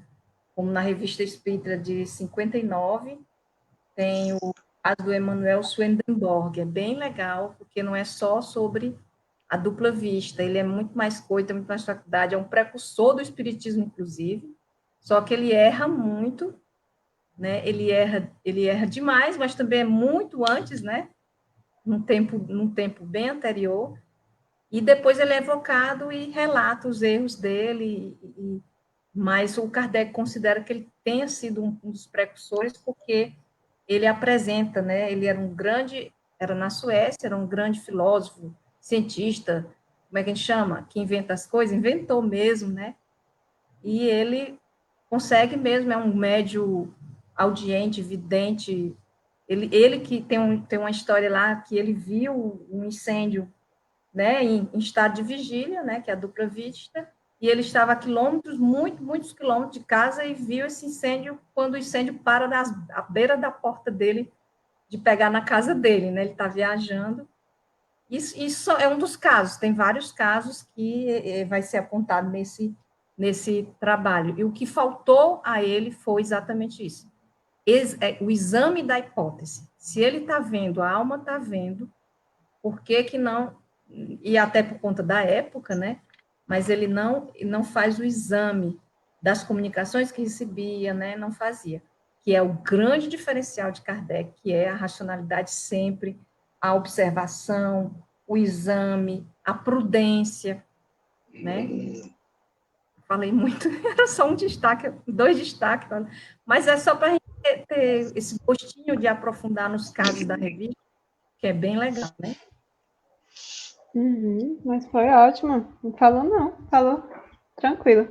como na revista Espírita de 59, tem o caso do Emanuel Swedenborg, é bem legal, porque não é só sobre a dupla vista, ele é muito mais coisa, tem muito mais faculdade, é um precursor do espiritismo, inclusive, só que ele erra muito, né? Ele erra demais, mas também é muito antes, né? Num tempo bem anterior, e depois ele é evocado e relata os erros dele, mas o Kardec considera que ele tenha sido um dos precursores, porque ele apresenta, né? Ele era na Suécia, era um grande filósofo, cientista, como é que a gente chama? Que inventa as coisas, inventou mesmo, né? E ele consegue mesmo, é um médio audiente, vidente. Ele que tem uma história lá que ele viu um incêndio, né, em estado de vigília, né, que é a dupla vista, e ele estava a quilômetros, muitos quilômetros de casa e viu esse incêndio quando o incêndio para à beira da porta dele, de pegar na casa dele, né, ele está viajando. Isso é um dos casos, tem vários casos que vai ser apontado nesse trabalho. E o que faltou a ele foi exatamente isso. O exame da hipótese. Se ele está vendo, a alma está vendo, por que não, e até por conta da época, né? Mas ele não faz o exame das comunicações que recebia, né? Não fazia. Que é o grande diferencial de Kardec, que é a racionalidade sempre, a observação, o exame, a prudência, né? Falei muito, era só um destaque, 2 destaques, mas é só para a gente ter esse gostinho de aprofundar nos casos da revista, que é bem legal, né? Mas foi ótimo. Não falou, não. Falou tranquilo.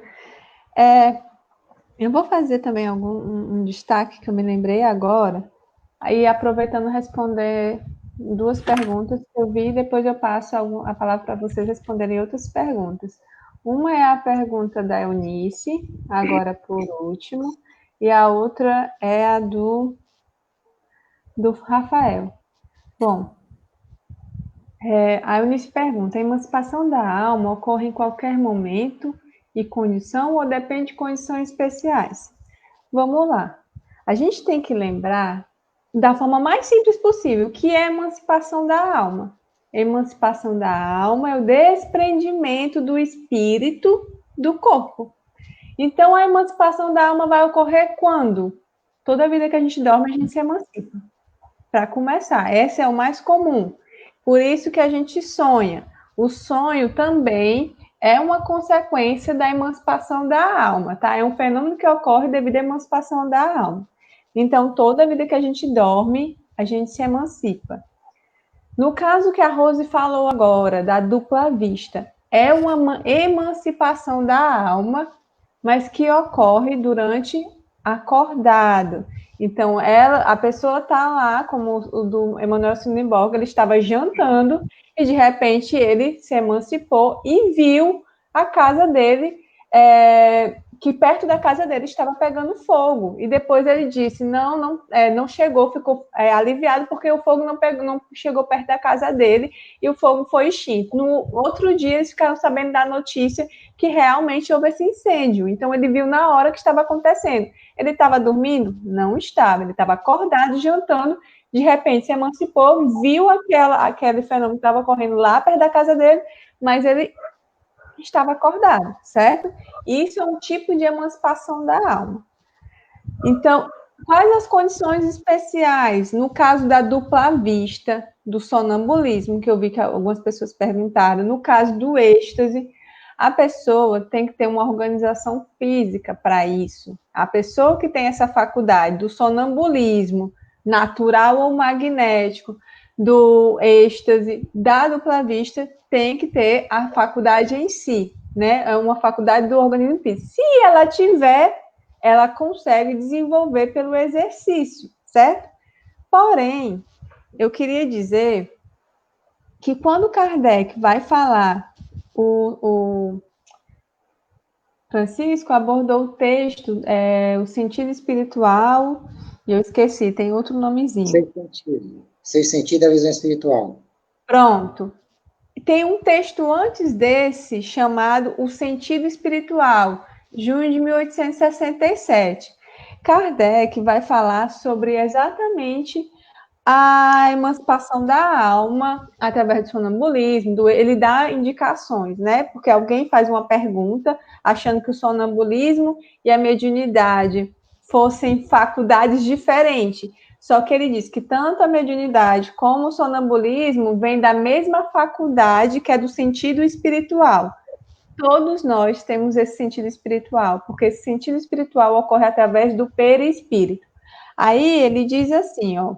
Eu vou fazer também um destaque que eu me lembrei agora. Aí, aproveitando responder 2 perguntas que eu vi, depois eu passo a palavra para vocês responderem outras perguntas. Uma é a pergunta da Eunice, agora por último, e a outra é a do Rafael. Bom, a Eunice pergunta: a emancipação da alma ocorre em qualquer momento e condição ou depende de condições especiais? Vamos lá. A gente tem que lembrar da forma mais simples possível, que é a emancipação da alma. A emancipação da alma é o desprendimento do espírito do corpo. Então, a emancipação da alma vai ocorrer quando? Toda vida que a gente dorme, a gente se emancipa. Para começar, esse é o mais comum. Por isso que a gente sonha. O sonho também é uma consequência da emancipação da alma, tá? É um fenômeno que ocorre devido à emancipação da alma. Então, toda vida que a gente dorme, a gente se emancipa. No caso que a Rose falou agora, da dupla vista, é uma emancipação da alma, mas que ocorre durante acordado. Então, a pessoa está lá, como o do Emanuel Swedenborg, ele estava jantando e, de repente, ele se emancipou e viu a casa dele, que perto da casa dele estava pegando fogo. E depois ele disse, não chegou, ficou aliviado porque o fogo não chegou perto da casa dele e o fogo foi extinto. No outro dia, eles ficaram sabendo da notícia que realmente houve esse incêndio. Então, ele viu na hora que estava acontecendo. Ele estava dormindo? Não estava. Ele estava acordado, jantando. De repente, se emancipou, viu aquele fenômeno que estava ocorrendo lá perto da casa dele, mas ele estava acordado, certo? Isso é um tipo de emancipação da alma. Então, quais as condições especiais? No caso da dupla vista, do sonambulismo, que eu vi que algumas pessoas perguntaram, no caso do êxtase, a pessoa tem que ter uma organização física para isso. A pessoa que tem essa faculdade do sonambulismo, natural ou magnético, do êxtase, da dupla vista, tem que ter a faculdade em si, né? É uma faculdade do organismo físico. Se ela tiver, ela consegue desenvolver pelo exercício, certo? Porém, eu queria dizer que quando Kardec vai falar, o Francisco abordou o texto, o sentido espiritual, e eu esqueci, tem outro nomezinho. Sexto sentido é a visão espiritual. Pronto. Tem um texto antes desse, chamado O Sentido Espiritual, junho de 1867. Kardec vai falar sobre exatamente a emancipação da alma através do sonambulismo, ele dá indicações, né? Porque alguém faz uma pergunta achando que o sonambulismo e a mediunidade fossem faculdades diferentes. Só que ele diz que tanto a mediunidade como o sonambulismo vêm da mesma faculdade, que é do sentido espiritual. Todos nós temos esse sentido espiritual, porque esse sentido espiritual ocorre através do perispírito. Aí ele diz assim, ó,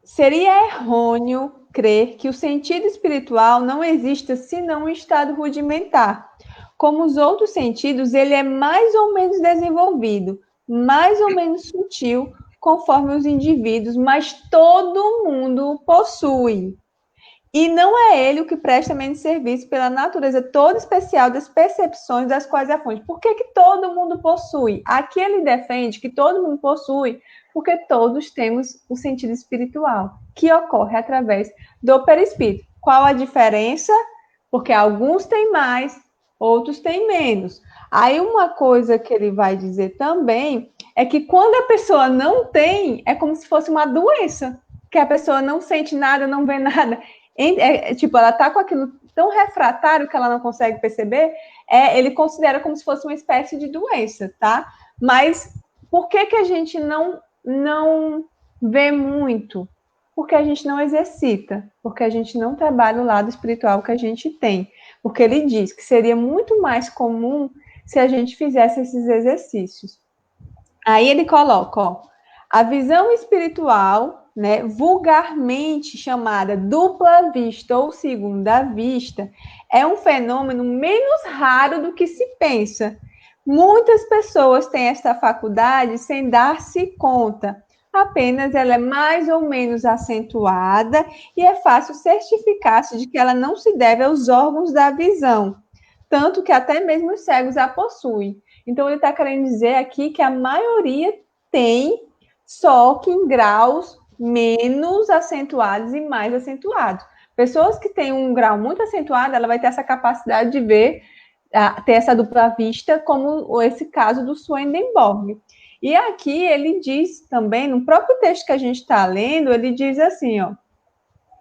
seria errôneo crer que o sentido espiritual não exista senão em estado rudimentar. Como os outros sentidos, ele é mais ou menos desenvolvido, mais ou menos sutil, conforme os indivíduos, mas todo mundo o possui. E não é ele o que presta menos serviço pela natureza toda especial das percepções das quais é a fonte. Por que todo mundo possui? Aqui ele defende que todo mundo possui, porque todos temos o sentido espiritual, que ocorre através do perispírito. Qual a diferença? Porque alguns têm mais, outros têm menos. Aí uma coisa que ele vai dizer também é que quando a pessoa não tem, é como se fosse uma doença, que a pessoa não sente nada, não vê nada. Tipo, ela tá com aquilo tão refratário que ela não consegue perceber, ele considera como se fosse uma espécie de doença, tá? Mas por que a gente não vê muito? Porque a gente não exercita, porque a gente não trabalha o lado espiritual que a gente tem. Porque ele diz que seria muito mais comum se a gente fizesse esses exercícios. Aí ele coloca, ó, a visão espiritual, né, vulgarmente chamada dupla vista ou segunda vista, é um fenômeno menos raro do que se pensa. Muitas pessoas têm esta faculdade sem dar-se conta. Apenas ela é mais ou menos acentuada e é fácil certificar-se de que ela não se deve aos órgãos da visão, tanto que até mesmo os cegos a possuem. Então, ele está querendo dizer aqui que a maioria tem, só que em graus menos acentuados e mais acentuados. Pessoas que têm um grau muito acentuado, ela vai ter essa capacidade de ver, ter essa dupla vista, como esse caso do Swedenborg. E aqui ele diz também, no próprio texto que a gente está lendo, ele diz assim, ó,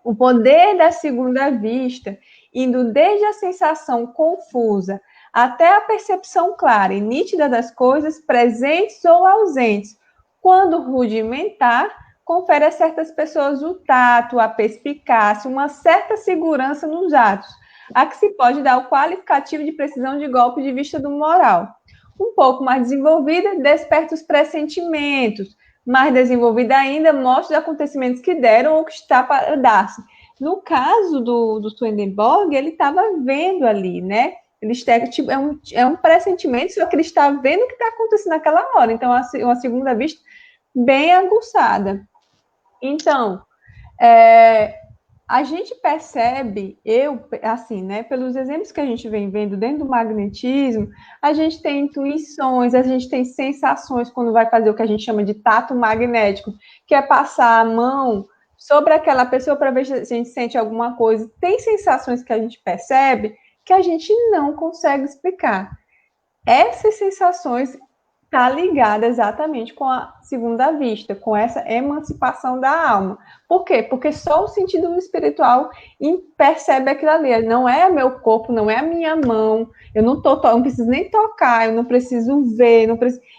o poder da segunda vista, indo desde a sensação confusa até a percepção clara e nítida das coisas presentes ou ausentes, quando rudimentar, confere a certas pessoas o tato, a perspicácia, uma certa segurança nos atos, a que se pode dar o qualificativo de precisão de golpe de vista do moral. Um pouco mais desenvolvida, desperta os pressentimentos, mais desenvolvida ainda, mostra os acontecimentos que deram ou que está para dar-se. No caso do Swedenborg, ele estava vendo ali, né? Ele está, tipo, é um pressentimento, só que ele está vendo o que está acontecendo naquela hora. Então, uma segunda vista bem aguçada. Então, a gente percebe, assim, né, pelos exemplos que a gente vem vendo dentro do magnetismo, a gente tem intuições, a gente tem sensações quando vai fazer o que a gente chama de tato magnético, que é passar a mão sobre aquela pessoa para ver se a gente sente alguma coisa. Tem sensações que a gente percebe que a gente não consegue explicar. Essas sensações está ligada exatamente com a segunda vista, com essa emancipação da alma. Por quê? Porque só o sentido espiritual percebe aquilo ali. Não é meu corpo, não é a minha mão, eu não preciso nem tocar, eu não preciso ver,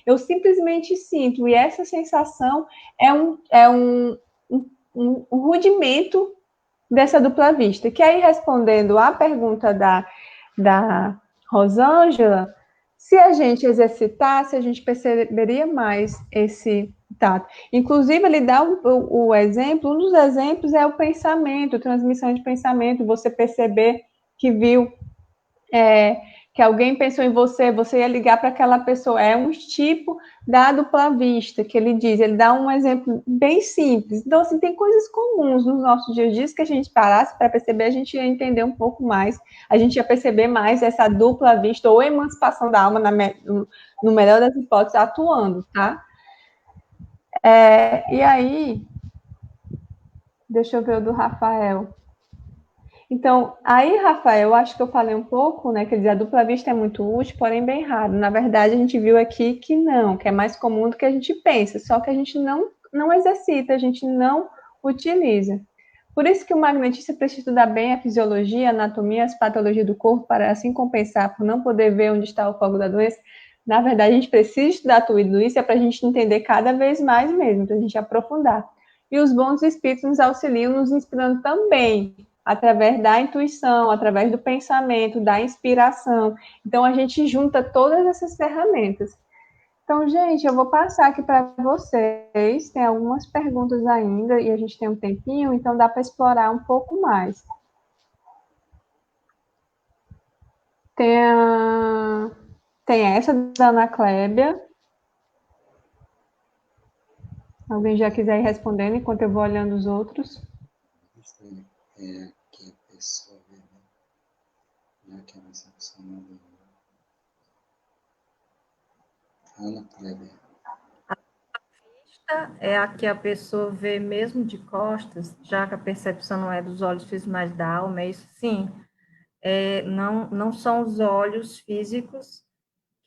eu simplesmente sinto. E essa sensação é um rudimento dessa dupla vista. Que aí, respondendo à pergunta da Rosângela, se a gente exercitasse, a gente perceberia mais esse contato. Inclusive, ele dá o exemplo, um dos exemplos é o pensamento, transmissão de pensamento, você perceber que viu, que alguém pensou em você, você ia ligar para aquela pessoa. É um tipo da dupla vista, que ele diz, ele dá um exemplo bem simples. Então, assim, tem coisas comuns nos nossos dias a dia que a gente parasse para perceber, a gente ia entender um pouco mais, a gente ia perceber mais essa dupla vista ou emancipação da alma, no melhor das hipóteses, atuando, tá? E aí, deixa eu ver o do Rafael. Então, aí, Rafael, eu acho que eu falei um pouco, né, quer dizer, a dupla vista é muito útil, porém bem raro. Na verdade, a gente viu aqui que não, que é mais comum do que a gente pensa, só que a gente não exercita, a gente não utiliza. Por isso que o magnetista precisa estudar bem a fisiologia, a anatomia, as patologias do corpo, para assim compensar por não poder ver onde está o foco da doença. Na verdade, a gente precisa estudar tudo isso, é para a gente entender cada vez mais mesmo, para a gente aprofundar. E os bons espíritos nos auxiliam, nos inspirando também, através da intuição, através do pensamento, da inspiração. Então, a gente junta todas essas ferramentas. Então, gente, eu vou passar aqui para vocês. Tem algumas perguntas ainda e a gente tem um tempinho, então dá para explorar um pouco mais. Tem essa da Ana Clébia. Alguém já quiser ir respondendo enquanto eu vou olhando os outros? Que a pessoa vê, né? Já que é mais funcionando. Ana Kleber. É a que a pessoa vê mesmo de costas, já que a percepção não é dos olhos físicos, mas da alma, é isso sim. Não são os olhos físicos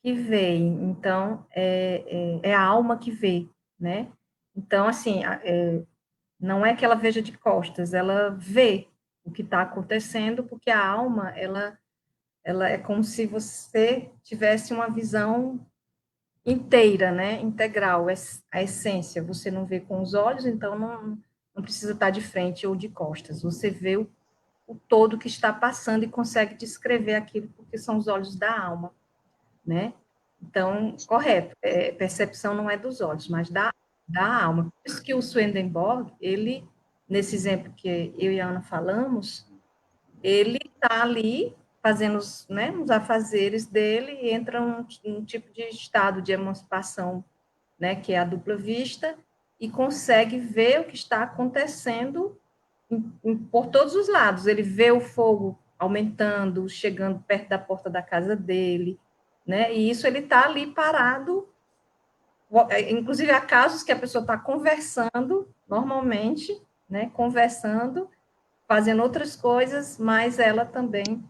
que veem, então é a alma que vê, né? Então, assim, não é que ela veja de costas, ela vê o que está acontecendo, porque a alma, ela é como se você tivesse uma visão inteira, né, integral, a essência, você não vê com os olhos, então não precisa estar de frente ou de costas, você vê o todo que está passando e consegue descrever aquilo, porque são os olhos da alma, né? Então, correto, percepção não é dos olhos, mas da alma. Por isso que o Swedenborg, ele, nesse exemplo que eu e a Ana falamos, ele está ali fazendo os afazeres dele e entra um tipo de estado de emancipação, né, que é a dupla vista, e consegue ver o que está acontecendo por todos os lados. Ele vê o fogo aumentando, chegando perto da porta da casa dele, né, e isso ele está ali parado. Inclusive, há casos que a pessoa está conversando normalmente, né, conversando, fazendo outras coisas, mas ela também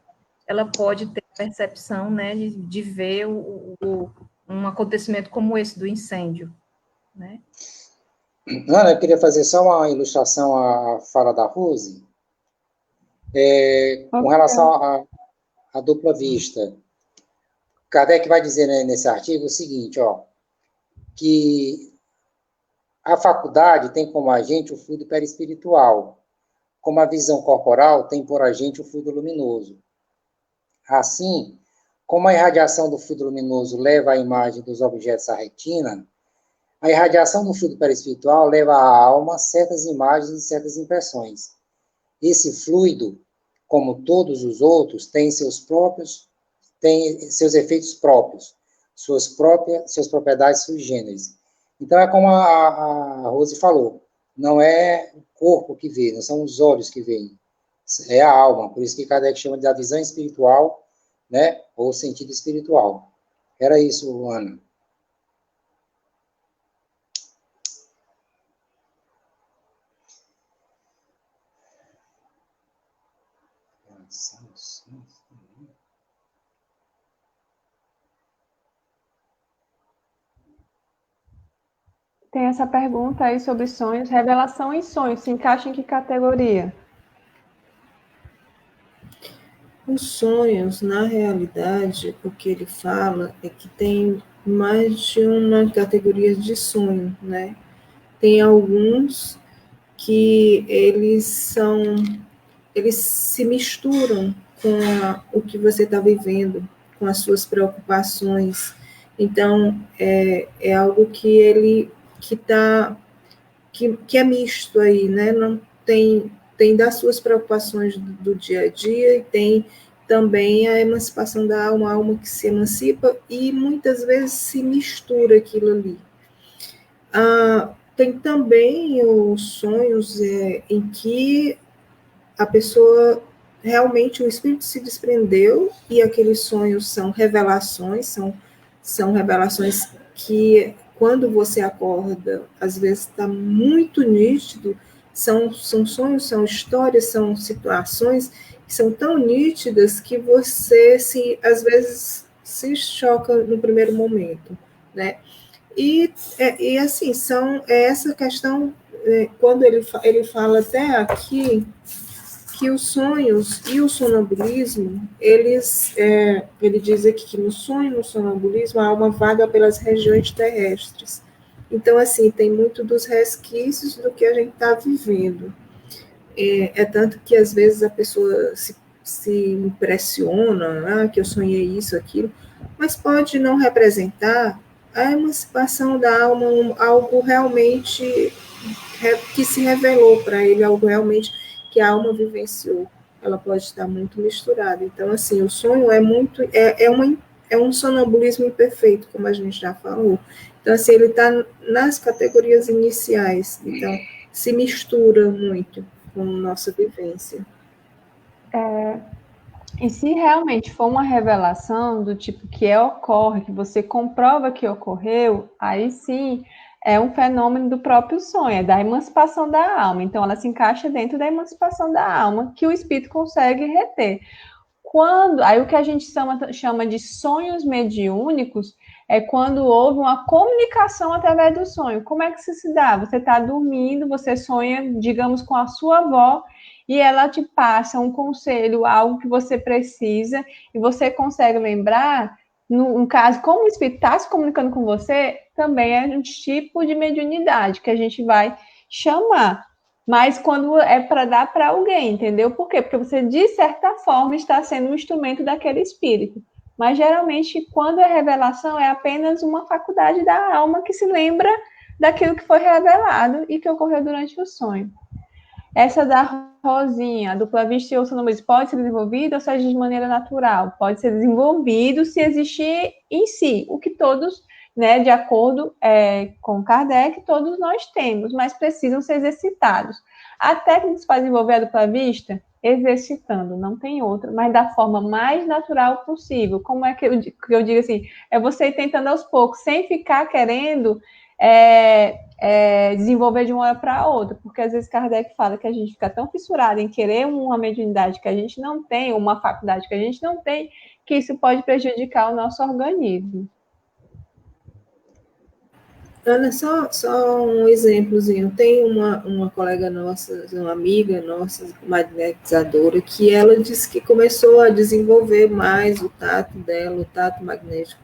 pode ter percepção, né, de ver um acontecimento como esse do incêndio, né? Ana, eu queria fazer só uma ilustração à fala da Rose, com relação à dupla vista. Kardec vai dizer, né, nesse artigo o seguinte, que a faculdade tem como agente o fluido perispiritual, como a visão corporal tem por agente o fluido luminoso. Assim, como a irradiação do fluido luminoso leva a imagem dos objetos à retina, a irradiação do fluido perispiritual leva à alma certas imagens e certas impressões. Esse fluido, como todos os outros, tem seus efeitos próprios, suas propriedades sui generis. Então, é como a Rose falou, não é o corpo que vê, não são os olhos que veem, é a alma. Por isso que Kardec chama de a visão espiritual, né, ou sentido espiritual. Era isso, Ana. Tem essa pergunta aí sobre sonhos. Revelação em sonhos, se encaixa em que categoria? Os sonhos, na realidade, o que ele fala é que tem mais de uma categoria de sonho, né? Tem alguns que eles se misturam com o que você está vivendo, com as suas preocupações. Então, é algo que ele que é misto aí, né? Não tem das suas preocupações do dia a dia, e tem também a emancipação da alma, a alma que se emancipa, e muitas vezes se mistura aquilo ali. Tem também os sonhos em que a pessoa realmente, o espírito se desprendeu, e aqueles sonhos são revelações, são revelações que, quando você acorda, às vezes está muito nítido, são sonhos, são histórias, são situações que são tão nítidas que você, às vezes, se choca no primeiro momento, né? E assim, essa questão, quando ele fala até aqui, que os sonhos e o sonambulismo, ele diz aqui que no sonho e no sonambulismo a alma vaga pelas regiões terrestres. Então, assim, tem muito dos resquícios do que a gente está vivendo. Tanto que, às vezes, a pessoa se impressiona, que eu sonhei isso, aquilo, mas pode não representar a emancipação da alma, algo realmente que se revelou para ele, algo realmente que a alma vivenciou. Ela pode estar muito misturada. Então, assim, o sonho é um sonambulismo imperfeito, como a gente já falou. Então, assim, ele está nas categorias iniciais. Então, se mistura muito com nossa vivência. E se realmente for uma revelação do tipo que ocorre, que você comprova que ocorreu, aí sim é um fenômeno do próprio sonho, é da emancipação da alma. Então ela se encaixa dentro da emancipação da alma, que o espírito consegue reter. Aí o que a gente chama de sonhos mediúnicos é quando houve uma comunicação através do sonho. Como é que isso se dá? Você está dormindo, você sonha, digamos, com a sua avó, e ela te passa um conselho, algo que você precisa, e você consegue lembrar, no caso, como o espírito está se comunicando com você, também é um tipo de mediunidade que a gente vai chamar. Mas quando é para dar para alguém, entendeu? Por quê? Porque você, de certa forma, está sendo um instrumento daquele espírito. Mas, geralmente, quando é revelação, é apenas uma faculdade da alma que se lembra daquilo que foi revelado e que ocorreu durante o sonho. Essa da Rosinha, a dupla vista e ouça números, pode ser desenvolvida ou seja de maneira natural? Pode ser desenvolvido se existir em si, o que todos, né, de acordo com Kardec, todos nós temos, mas precisam ser exercitados. A técnica para desenvolver a dupla vista, exercitando, não tem outra, mas da forma mais natural possível. Como é que eu digo assim? É você ir tentando aos poucos, sem ficar querendo desenvolver de uma hora para outra, porque às vezes Kardec fala que a gente fica tão fissurado em querer uma mediunidade que a gente não tem, uma faculdade que a gente não tem, que isso pode prejudicar o nosso organismo. Ana, só um exemplozinho. Tem uma colega nossa, uma amiga nossa, magnetizadora, que ela disse que começou a desenvolver mais o tato dela, o tato magnético,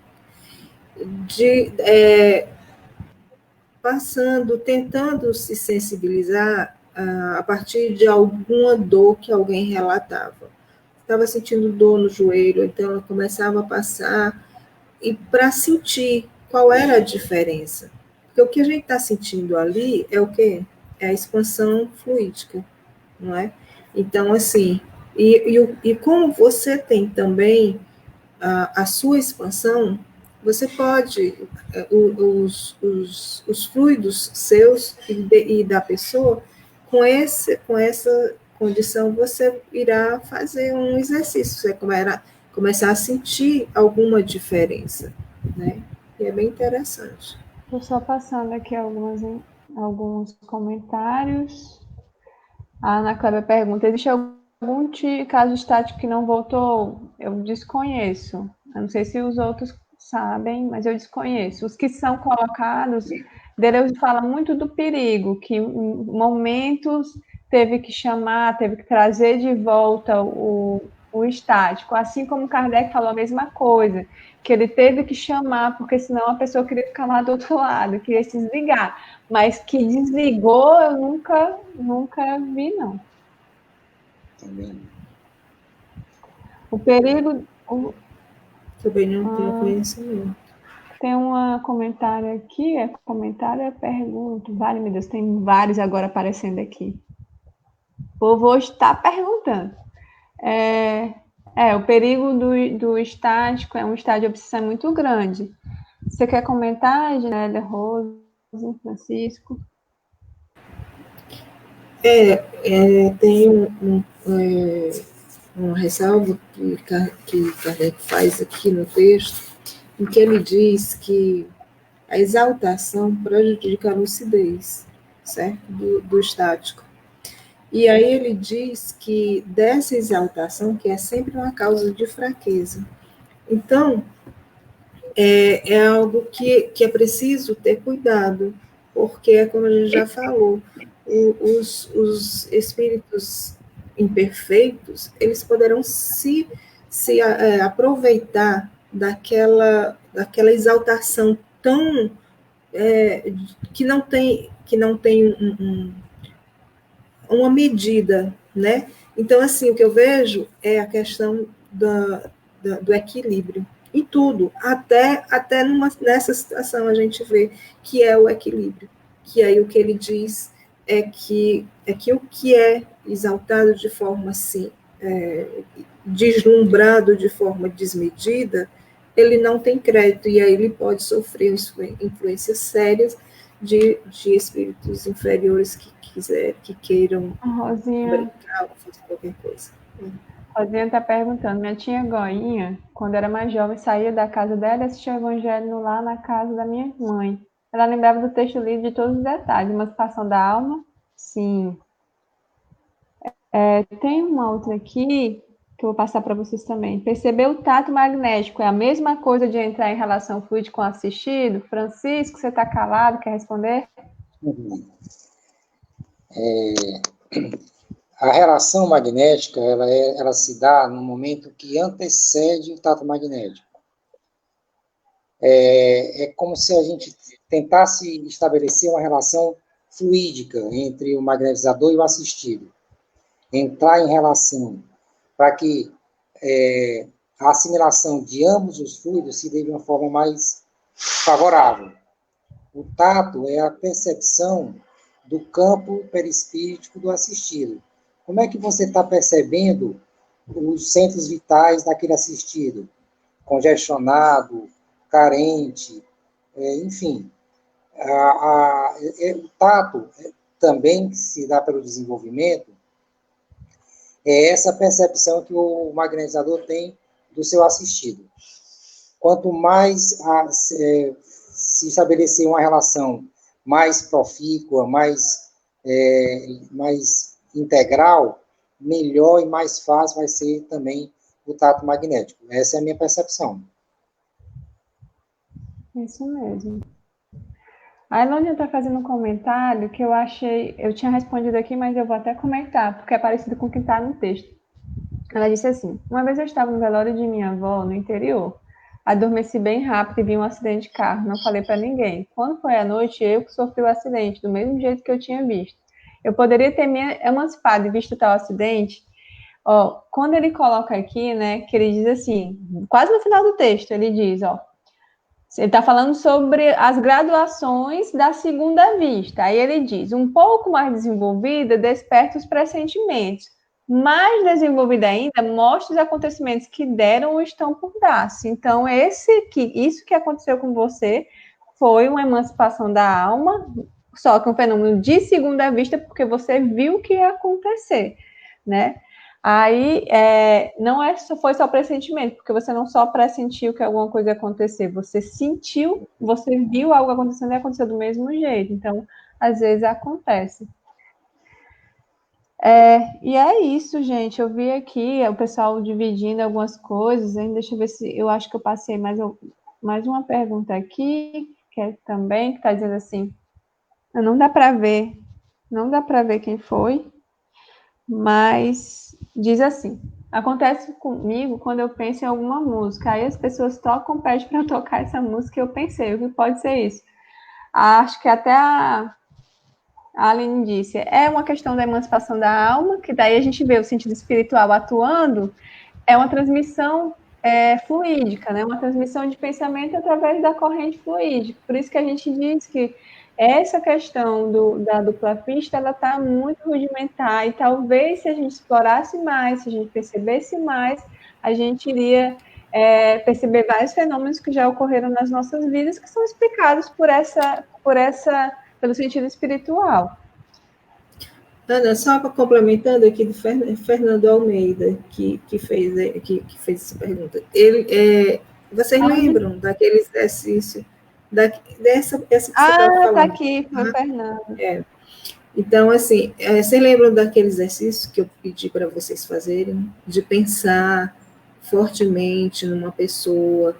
tentando se sensibilizar a partir de alguma dor que alguém relatava. Estava sentindo dor no joelho, então ela começava a passar, e para sentir qual era a diferença. Porque o que a gente está sentindo ali é o quê? É a expansão fluídica, não é? Então, assim, e como você tem também a sua expansão, você pode, os fluidos seus e da pessoa, com essa condição, você irá fazer um exercício, você começar a sentir alguma diferença, né? E é bem interessante. Estou só passando aqui alguns comentários. A Ana Cléber pergunta: existe algum caso estático que não voltou? Eu desconheço. Eu não sei se os outros sabem, mas eu desconheço. Os que são colocados, Deleuze fala muito do perigo, que em momentos teve que chamar, teve que trazer de volta o estático, assim como Kardec falou a mesma coisa, que ele teve que chamar, porque senão a pessoa queria ficar lá do outro lado, queria se desligar. Mas que desligou, eu nunca vi, não. Também. O perigo... Também não tenho conhecimento. Tem um comentário aqui, comentário é pergunta. Vale, meu Deus, tem vários agora aparecendo aqui. O povo hoje está perguntando. O perigo do estático é um estado de obsessão muito grande. Você quer comentar, Ginélia, Rose, Francisco? Tem um ressalvo que Kardec faz aqui no texto, em que ele diz que a exaltação prejudica a lucidez, certo? Do estático. E aí ele diz que dessa exaltação, que é sempre uma causa de fraqueza. Então, é algo que é preciso ter cuidado, porque, como a gente já falou, os espíritos imperfeitos, eles poderão se aproveitar daquela exaltação tão que não tem uma medida, né? Então, assim, o que eu vejo é a questão do equilíbrio em tudo, até nessa situação a gente vê que é o equilíbrio, que aí o que ele diz é que o que é exaltado de forma assim, deslumbrado de forma desmedida, ele não tem crédito, e aí ele pode sofrer influências sérias de espíritos inferiores que queiram brincar ou fazer qualquer coisa. Rosinha está perguntando, minha tia Goinha, quando era mais jovem, saía da casa dela e assistia o evangelho lá na casa da minha mãe. Ela lembrava do texto lido de todos os detalhes. Emancipação da alma? Sim. Tem uma outra aqui que eu vou passar para vocês também. Perceber o tato magnético é a mesma coisa de entrar em relação fluida com o assistido? Francisco, você está calado, quer responder? A relação magnética, ela se dá no momento que antecede o tato magnético. É como se a gente tentasse estabelecer uma relação fluídica entre o magnetizador e o assistido. Entrar em relação para que a assimilação de ambos os fluidos se dê de uma forma mais favorável. O tato é a percepção do campo perispíritico do assistido. Como é que você está percebendo os centros vitais daquele assistido? Congestionado, carente, enfim. O tato também se dá pelo desenvolvimento, é essa percepção que o magnetizador tem do seu assistido. Quanto mais se estabelecer uma relação mais profícua, mais integral, melhor e mais fácil vai ser também o tato magnético. Essa é a minha percepção. Isso mesmo. A Elônia está fazendo um comentário que eu tinha respondido aqui, mas eu vou até comentar, porque é parecido com o que está no texto. Ela disse assim, uma vez eu estava no velório de minha avó, no interior. Adormeci bem rápido e vi um acidente de carro, não falei para ninguém. Quando foi à noite, eu que sofri o acidente, do mesmo jeito que eu tinha visto. Eu poderia ter me emancipado e visto tal acidente? Quando ele coloca aqui, né, que ele diz assim, quase no final do texto, ele diz, ele está falando sobre as graduações da segunda vista. Aí ele diz, um pouco mais desenvolvida, desperta os pressentimentos. Mais desenvolvida ainda, mostra os acontecimentos que deram ou estão por dar-se. Então, isso que aconteceu com você foi uma emancipação da alma, só que um fenômeno de segunda vista, porque você viu o que ia acontecer, né? Aí, não foi só pressentimento, porque você não só pressentiu que alguma coisa ia acontecer, você sentiu, você viu algo acontecendo e aconteceu do mesmo jeito. Então, às vezes acontece. E é isso, gente. Eu vi aqui o pessoal dividindo algumas coisas, hein? Deixa eu ver se eu acho que eu passei mais uma pergunta aqui, que está dizendo assim, não dá para ver quem foi, mas diz assim, acontece comigo quando eu penso em alguma música, aí as pessoas tocam, pedem para eu tocar essa música e eu pensei, o que pode ser isso? Acho que até a Aline disse, é uma questão da emancipação da alma, que daí a gente vê o sentido espiritual atuando, é uma transmissão fluídica, né? Uma transmissão de pensamento através da corrente fluídica. Por isso que a gente diz que essa questão da dupla pista, ela está muito rudimentar, e talvez se a gente explorasse mais, se a gente percebesse mais, a gente iria perceber vários fenômenos que já ocorreram nas nossas vidas, que são explicados pelo sentido espiritual. Ana, só complementando aqui do Fernando Almeida, que fez essa pergunta. Vocês lembram daquele exercício, dessa que você estava falando? Está aqui, foi o Fernando. Então, assim, vocês lembram daquele exercício que eu pedi para vocês fazerem, de pensar fortemente numa pessoa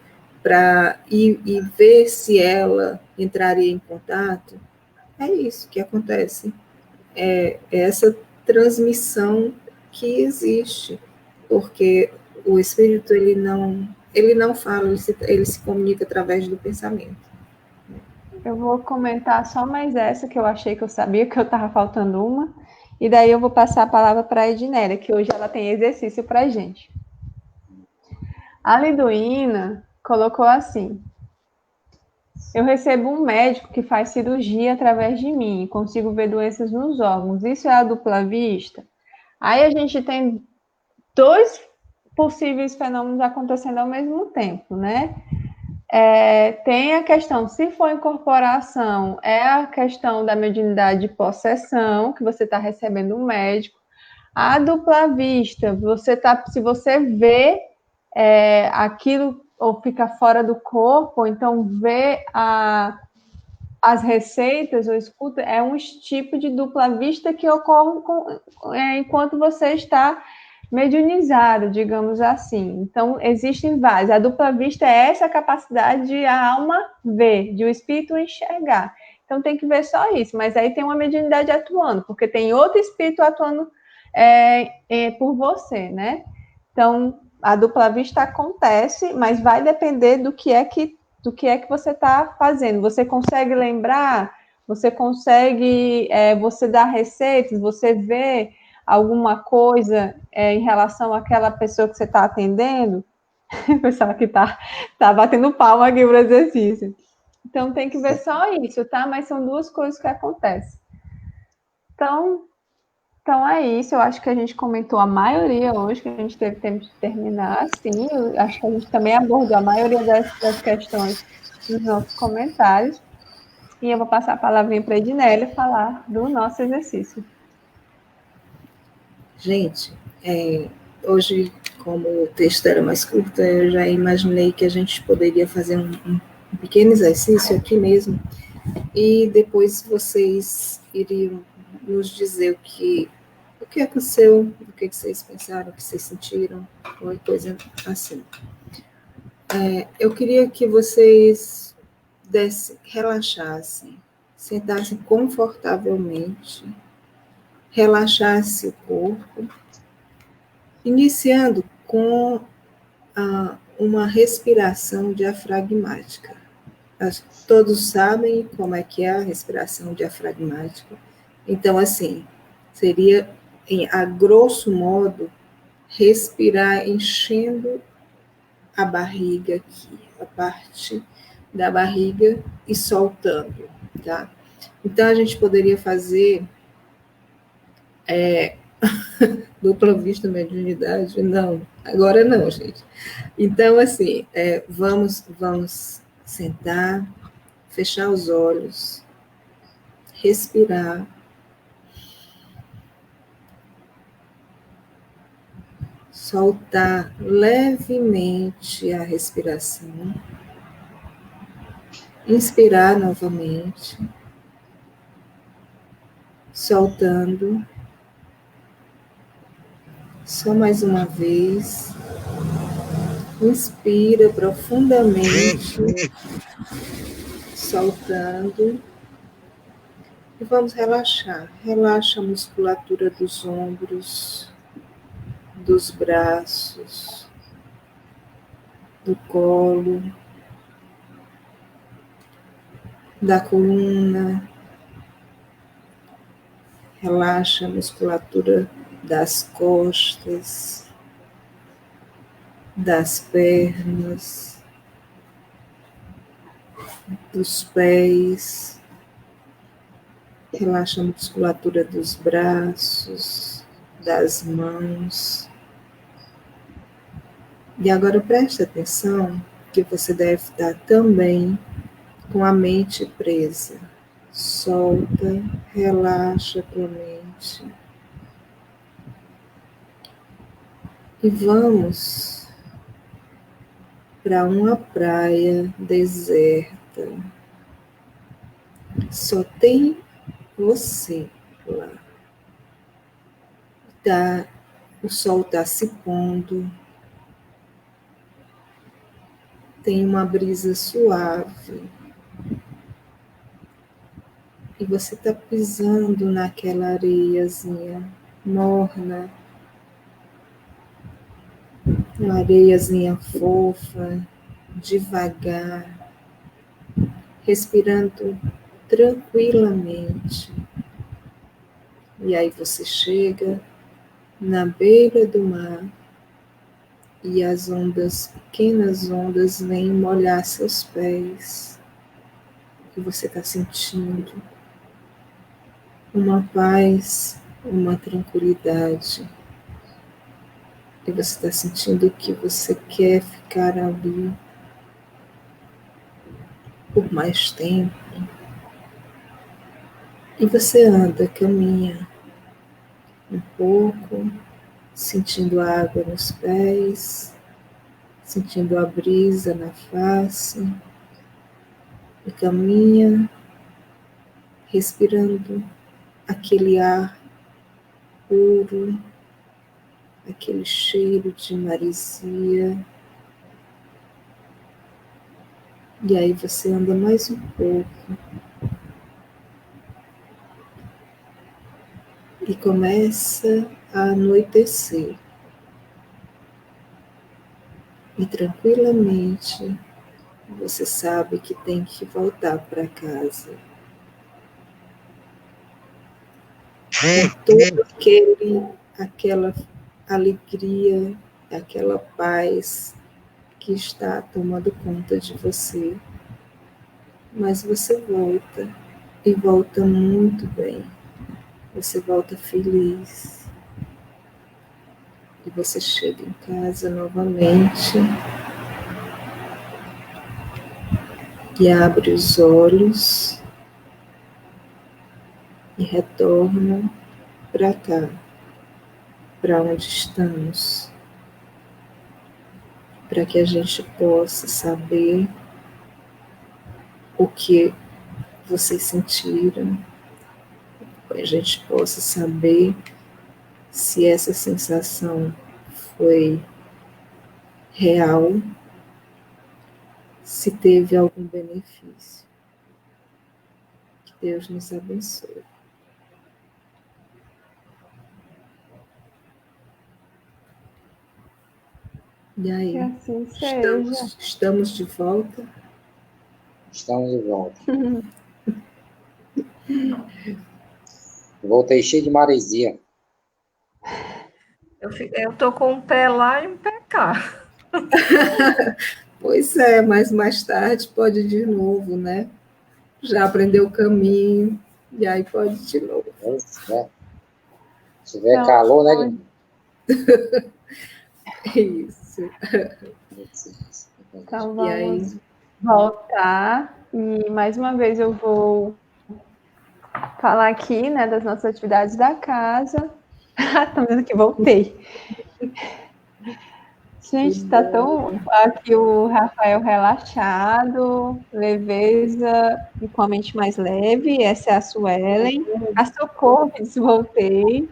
e ver se ela entraria em contato? É isso que acontece. É essa transmissão que existe, porque o espírito ele não fala, ele se comunica através do pensamento. Eu vou comentar só mais essa, que eu achei que eu sabia que eu estava faltando uma, e daí eu vou passar a palavra para a Ednélia, que hoje ela tem exercício para a gente. A Liduína colocou assim: eu recebo um médico que faz cirurgia através de mim, consigo ver doenças nos órgãos. Isso é a dupla vista? Aí a gente tem dois possíveis fenômenos acontecendo ao mesmo tempo, né? Tem a questão, se for incorporação, é a questão da mediunidade de possessão, que você está recebendo um médico. A dupla vista, se você vê aquilo ou fica fora do corpo, ou então vê as receitas ou escuta, é um tipo de dupla vista que ocorre enquanto você está mediunizado, digamos assim. Então, existem vários. A dupla vista é essa capacidade de a alma ver, de o espírito enxergar. Então, tem que ver só isso. Mas aí tem uma mediunidade atuando, porque tem outro espírito atuando por você, né? Então, a dupla vista acontece, mas vai depender do que é que você está fazendo. Você consegue lembrar? Você consegue, você dá receitas? Você vê alguma coisa em relação àquela pessoa que você está atendendo? O pessoal que tá batendo palma aqui para o exercício. Então, tem que ver só isso, tá? Mas são duas coisas que acontecem. Então é isso, eu acho que a gente comentou a maioria hoje, que a gente teve tempo de terminar, sim, eu acho que a gente também abordou a maioria das questões nos nossos comentários, e eu vou passar a palavrinha para a Ednélia falar do nosso exercício. Gente, hoje, como o texto era mais curto, eu já imaginei que a gente poderia fazer um pequeno exercício aqui mesmo, e depois vocês iriam nos dizer o que aconteceu, o que vocês pensaram, o que vocês sentiram, qualquer coisa assim. Eu queria que vocês relaxassem, sentassem confortavelmente, relaxassem o corpo, iniciando com uma respiração diafragmática. Todos sabem como é que é a respiração diafragmática. Então, assim, seria, a grosso modo, respirar enchendo a barriga aqui, a parte da barriga e soltando, tá? Então, a gente poderia fazer dupla vista mediunidade? Não, agora não, gente. Então, assim, vamos sentar, fechar os olhos, respirar, soltar levemente a respiração, inspirar novamente, soltando, só mais uma vez, inspira profundamente, soltando, e vamos relaxar, relaxa a musculatura dos ombros, dos braços, do colo, da coluna, relaxa a musculatura das costas, das pernas, dos pés. Relaxa a musculatura dos braços, das mãos. E agora preste atenção que você deve estar também com a mente presa. Solta, relaxa a tua mente. E vamos para uma praia deserta. Só tem você lá. O sol está se pondo. Tem uma brisa suave. E você está pisando naquela areiazinha morna. Uma areiazinha fofa, devagar. Respirando tranquilamente. E aí você chega na beira do mar e as ondas, pequenas ondas, vêm molhar seus pés. E você está sentindo uma paz, uma tranquilidade. E você está sentindo que você quer ficar ali por mais tempo. E você anda, caminha um pouco, sentindo a água nos pés, sentindo a brisa na face, e caminha, respirando aquele ar puro, aquele cheiro de maresia. E aí você anda mais um pouco e começa a anoitecer. E tranquilamente você sabe que tem que voltar para casa. Toda aquela alegria, aquela paz que está tomando conta de você. Mas você volta, e volta muito bem. Você volta feliz. E você chega em casa novamente e abre os olhos e retorna para cá, para onde estamos, para que a gente possa saber o que vocês sentiram, para que a gente possa saber se essa sensação foi real, se teve algum benefício. Que Deus nos abençoe. E aí, Que assim seja. estamos de volta? Estamos de volta. Voltei cheio de maresia. Eu tô com um pé lá e um pé cá. Pois é, mas mais tarde pode ir de novo, né? Já aprendeu o caminho, e aí pode ir de novo. Se tiver calor, né, Isso. Então E aí? vamos voltar. E mais uma vez eu vou falar aqui, né, das nossas atividades da casa. Tô vendo que voltei. Gente, tá tão aqui o Rafael relaxado, leveza e com a mente mais leve. Essa é a Suelen. A Socorro, voltei.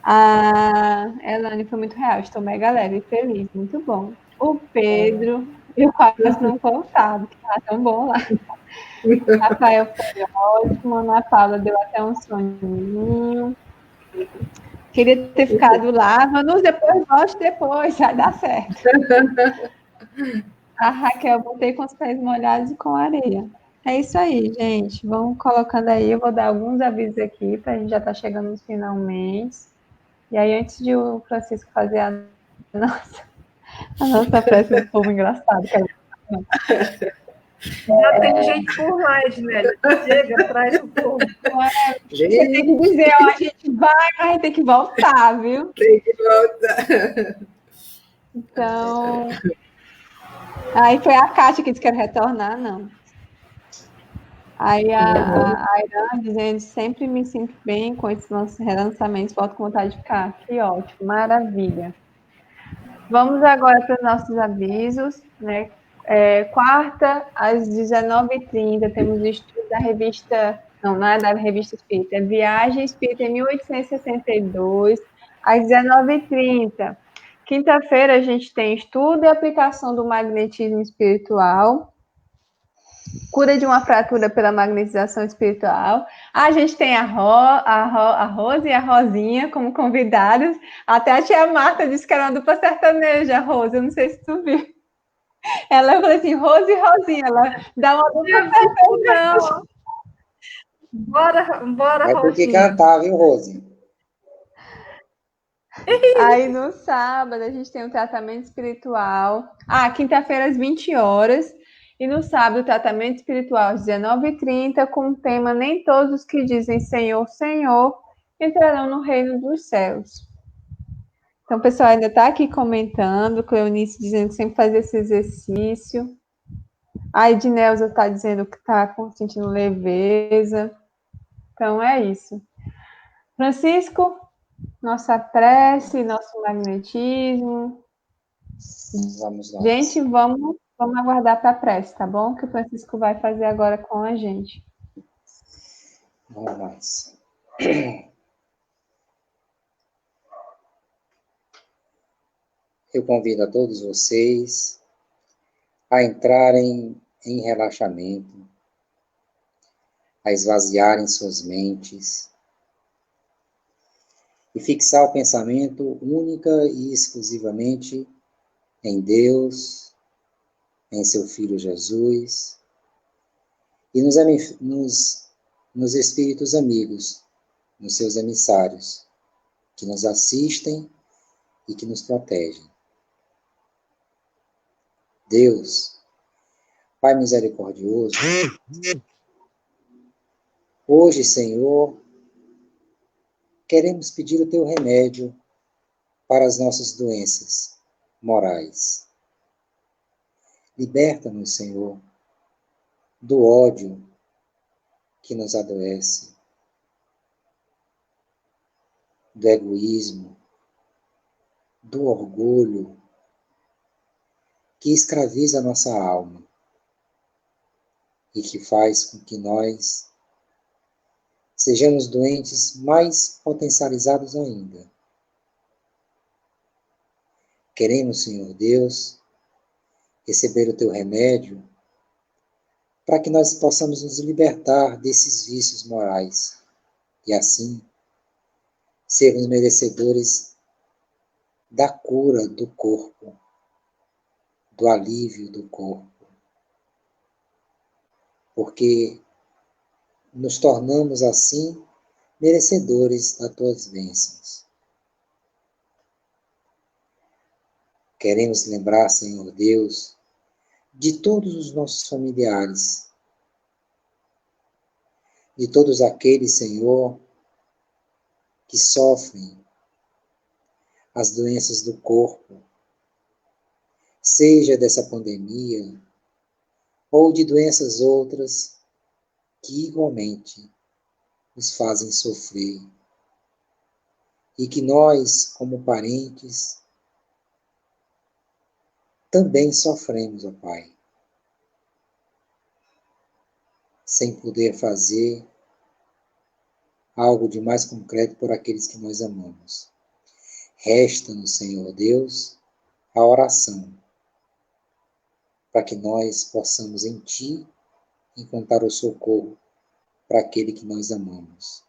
A Elane foi muito real, estou mega leve e feliz, muito bom. O Pedro, eu quase não contava, que estava tão bom lá. Rafael foi ótimo, Ana Paula deu até um soninho. Queria ter ficado lá, Manu, depois volte depois, vai dar certo. A Raquel, voltei com os pés molhados e com areia. É isso aí, gente. Vamos colocando aí, eu vou dar alguns avisos aqui, para a gente já estar chegando nos finalmente. E aí, antes de o Francisco fazer a A nossa prece do povo engraçado. Já tem gente por lá, Ednélia. Chega, traz o povo. Você tem que dizer, ó, a gente vai, mas a gente tem que voltar, viu? Tem que voltar. Então, aí foi a Kátia que disse que era retornar, não. Aí a Irã dizendo, sempre me sinto bem com esses relançamentos, volto com vontade de ficar. Que ótimo, maravilha. Vamos agora para os nossos avisos, né? Quarta, às 19h30, temos o estudo da revista, não é da revista Espírita, é Viagem Espírita em 1862, às 19h30. Quinta-feira, a gente tem estudo e aplicação do magnetismo espiritual, cura de uma fratura pela magnetização espiritual. A gente tem a Rose e a Rosinha como convidados. Até a tia Marta disse que era uma dupla sertaneja, a Rose. Eu não sei se tu viu. Ela falou assim, Rose e Rosinha. Ela dá uma dupla sertaneja. Bora, Vai ter que Rosinha. cantar, viu, Rose? Aí no sábado a gente tem o tratamento espiritual. Quinta-feira às 20 horas. E no sábado, o tratamento espiritual às 19h30, com o tema Nem todos os que dizem Senhor, Senhor, entrarão no reino dos céus. Então, o pessoal ainda está aqui comentando, Cleonice dizendo que sempre faz esse exercício. A Edneuza está dizendo que está sentindo leveza. Então, é isso. Francisco, nossa prece, nosso magnetismo. Vamos lá. Gente, vamos aguardar para a prece, tá bom? Que o Francisco vai fazer agora com a gente. Vamos mais. Eu convido a todos vocês a entrarem em relaxamento, a esvaziarem suas mentes e fixar o pensamento única e exclusivamente em Deus, em seu Filho Jesus e nos espíritos amigos, nos seus emissários, que nos assistem e que nos protegem. Deus, Pai misericordioso, hoje, Senhor, queremos pedir o teu remédio para as nossas doenças morais. Liberta-nos, Senhor, do ódio que nos adoece, do egoísmo, do orgulho que escraviza a nossa alma e que faz com que nós sejamos doentes mais potencializados ainda. Queremos, Senhor Deus, receber o teu remédio para que nós possamos nos libertar desses vícios morais e assim sermos merecedores da cura do corpo, do alívio do corpo, porque nos tornamos assim merecedores das tuas bênçãos. Queremos lembrar, Senhor Deus, de todos os nossos familiares, de todos aqueles, Senhor, que sofrem as doenças do corpo, seja dessa pandemia ou de doenças outras que igualmente nos fazem sofrer e que nós, como parentes, também sofremos, ó Pai, sem poder fazer algo de mais concreto por aqueles que nós amamos. Resta-nos, Senhor Deus, a oração, para que nós possamos em Ti encontrar o socorro para aquele que nós amamos.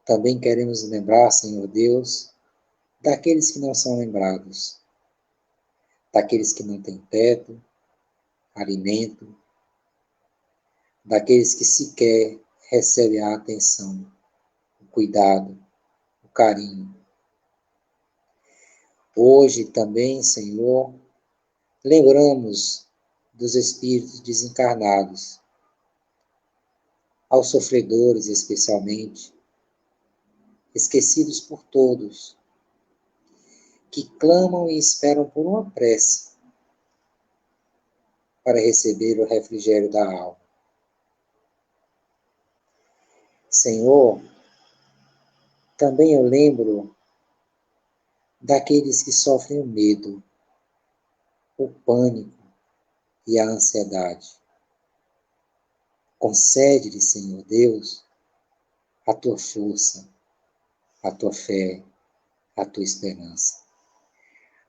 Também queremos lembrar, Senhor Deus, daqueles que não são lembrados, daqueles que não têm teto, alimento, daqueles que sequer recebem a atenção, o cuidado, o carinho. Hoje também, Senhor, lembramos dos espíritos desencarnados, aos sofredores especialmente, esquecidos por todos, que clamam e esperam por uma prece para receber o refrigério da alma. Senhor, também eu lembro daqueles que sofrem o medo, o pânico e a ansiedade. Concede-lhes, Senhor Deus, a tua força, a tua fé, a tua esperança.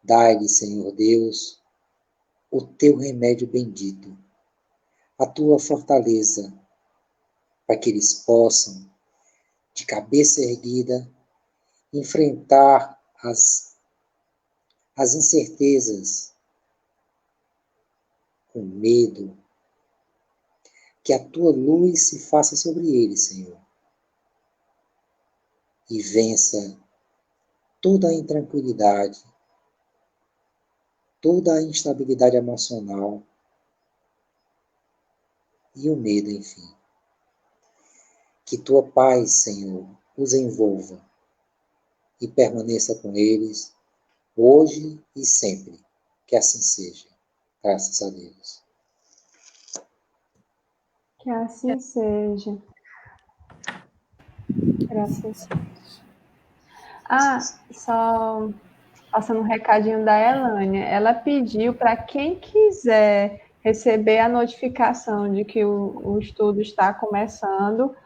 Dai-lhes, Senhor Deus, o teu remédio bendito, a tua fortaleza, para que eles possam, de cabeça erguida, enfrentar as incertezas com medo, que a tua luz se faça sobre eles, Senhor, e vença toda a intranquilidade, toda a instabilidade emocional e o medo, enfim. Que tua paz, Senhor, os envolva e permaneça com eles, hoje e sempre. Que assim seja. Graças a Deus. Que assim seja. Graças. Só passando um recadinho da Elânia. Ela pediu para quem quiser receber a notificação de que o estudo está começando,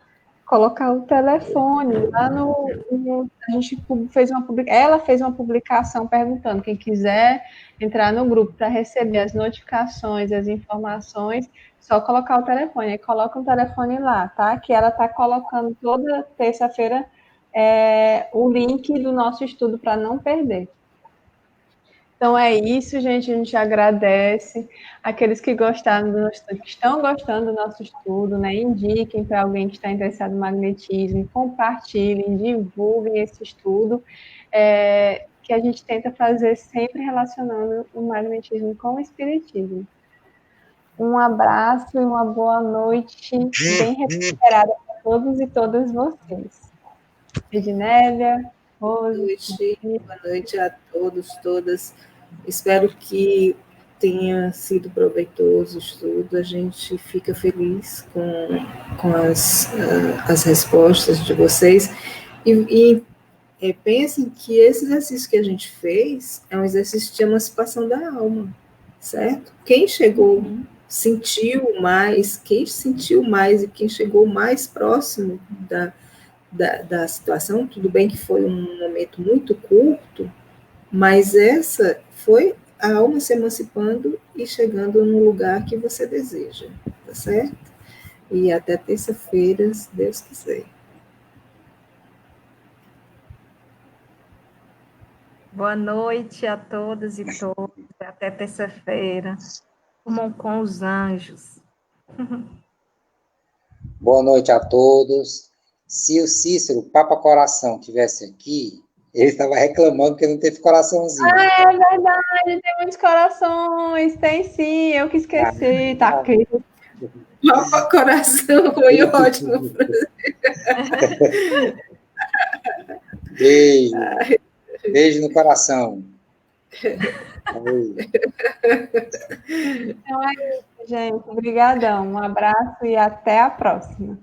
colocar o telefone lá a gente ela fez uma publicação perguntando quem quiser entrar no grupo para receber as notificações, as informações, só colocar o telefone. Aí coloca o telefone lá, tá? Que ela está colocando toda terça-feira o link do nosso estudo para não perder. Então é isso, gente. A gente agradece aqueles que gostaram do nosso estudo, que estão gostando do nosso estudo, né? Indiquem para alguém que está interessado no magnetismo, compartilhem, divulguem esse estudo, que a gente tenta fazer sempre relacionando o magnetismo com o espiritismo. Um abraço e uma boa noite bem recuperada para todos e todas vocês. Ednélia, Rose. Boa noite a todos, todas. Espero que tenha sido proveitoso o estudo. A gente fica feliz com as respostas de vocês. E pensem que esse exercício que a gente fez é um exercício de emancipação da alma, certo? Quem chegou, sentiu mais e quem chegou mais próximo da situação, tudo bem que foi um momento muito curto, mas essa foi a alma se emancipando e chegando no lugar que você deseja, tá certo? E até terça-feira, se Deus quiser. Boa noite a todas e todos. Até terça-feira. Comam com os anjos. Boa noite a todos. Se o Cícero, Papa Coração, tivesse aqui, ele estava reclamando que não teve coraçãozinho. É verdade, tem muitos corações. Tem sim, eu que esqueci. Tá aqui. Papa Coração foi ótimo. Beijo. Beijo no coração. Então é isso, gente. Obrigadão. Um abraço e até a próxima.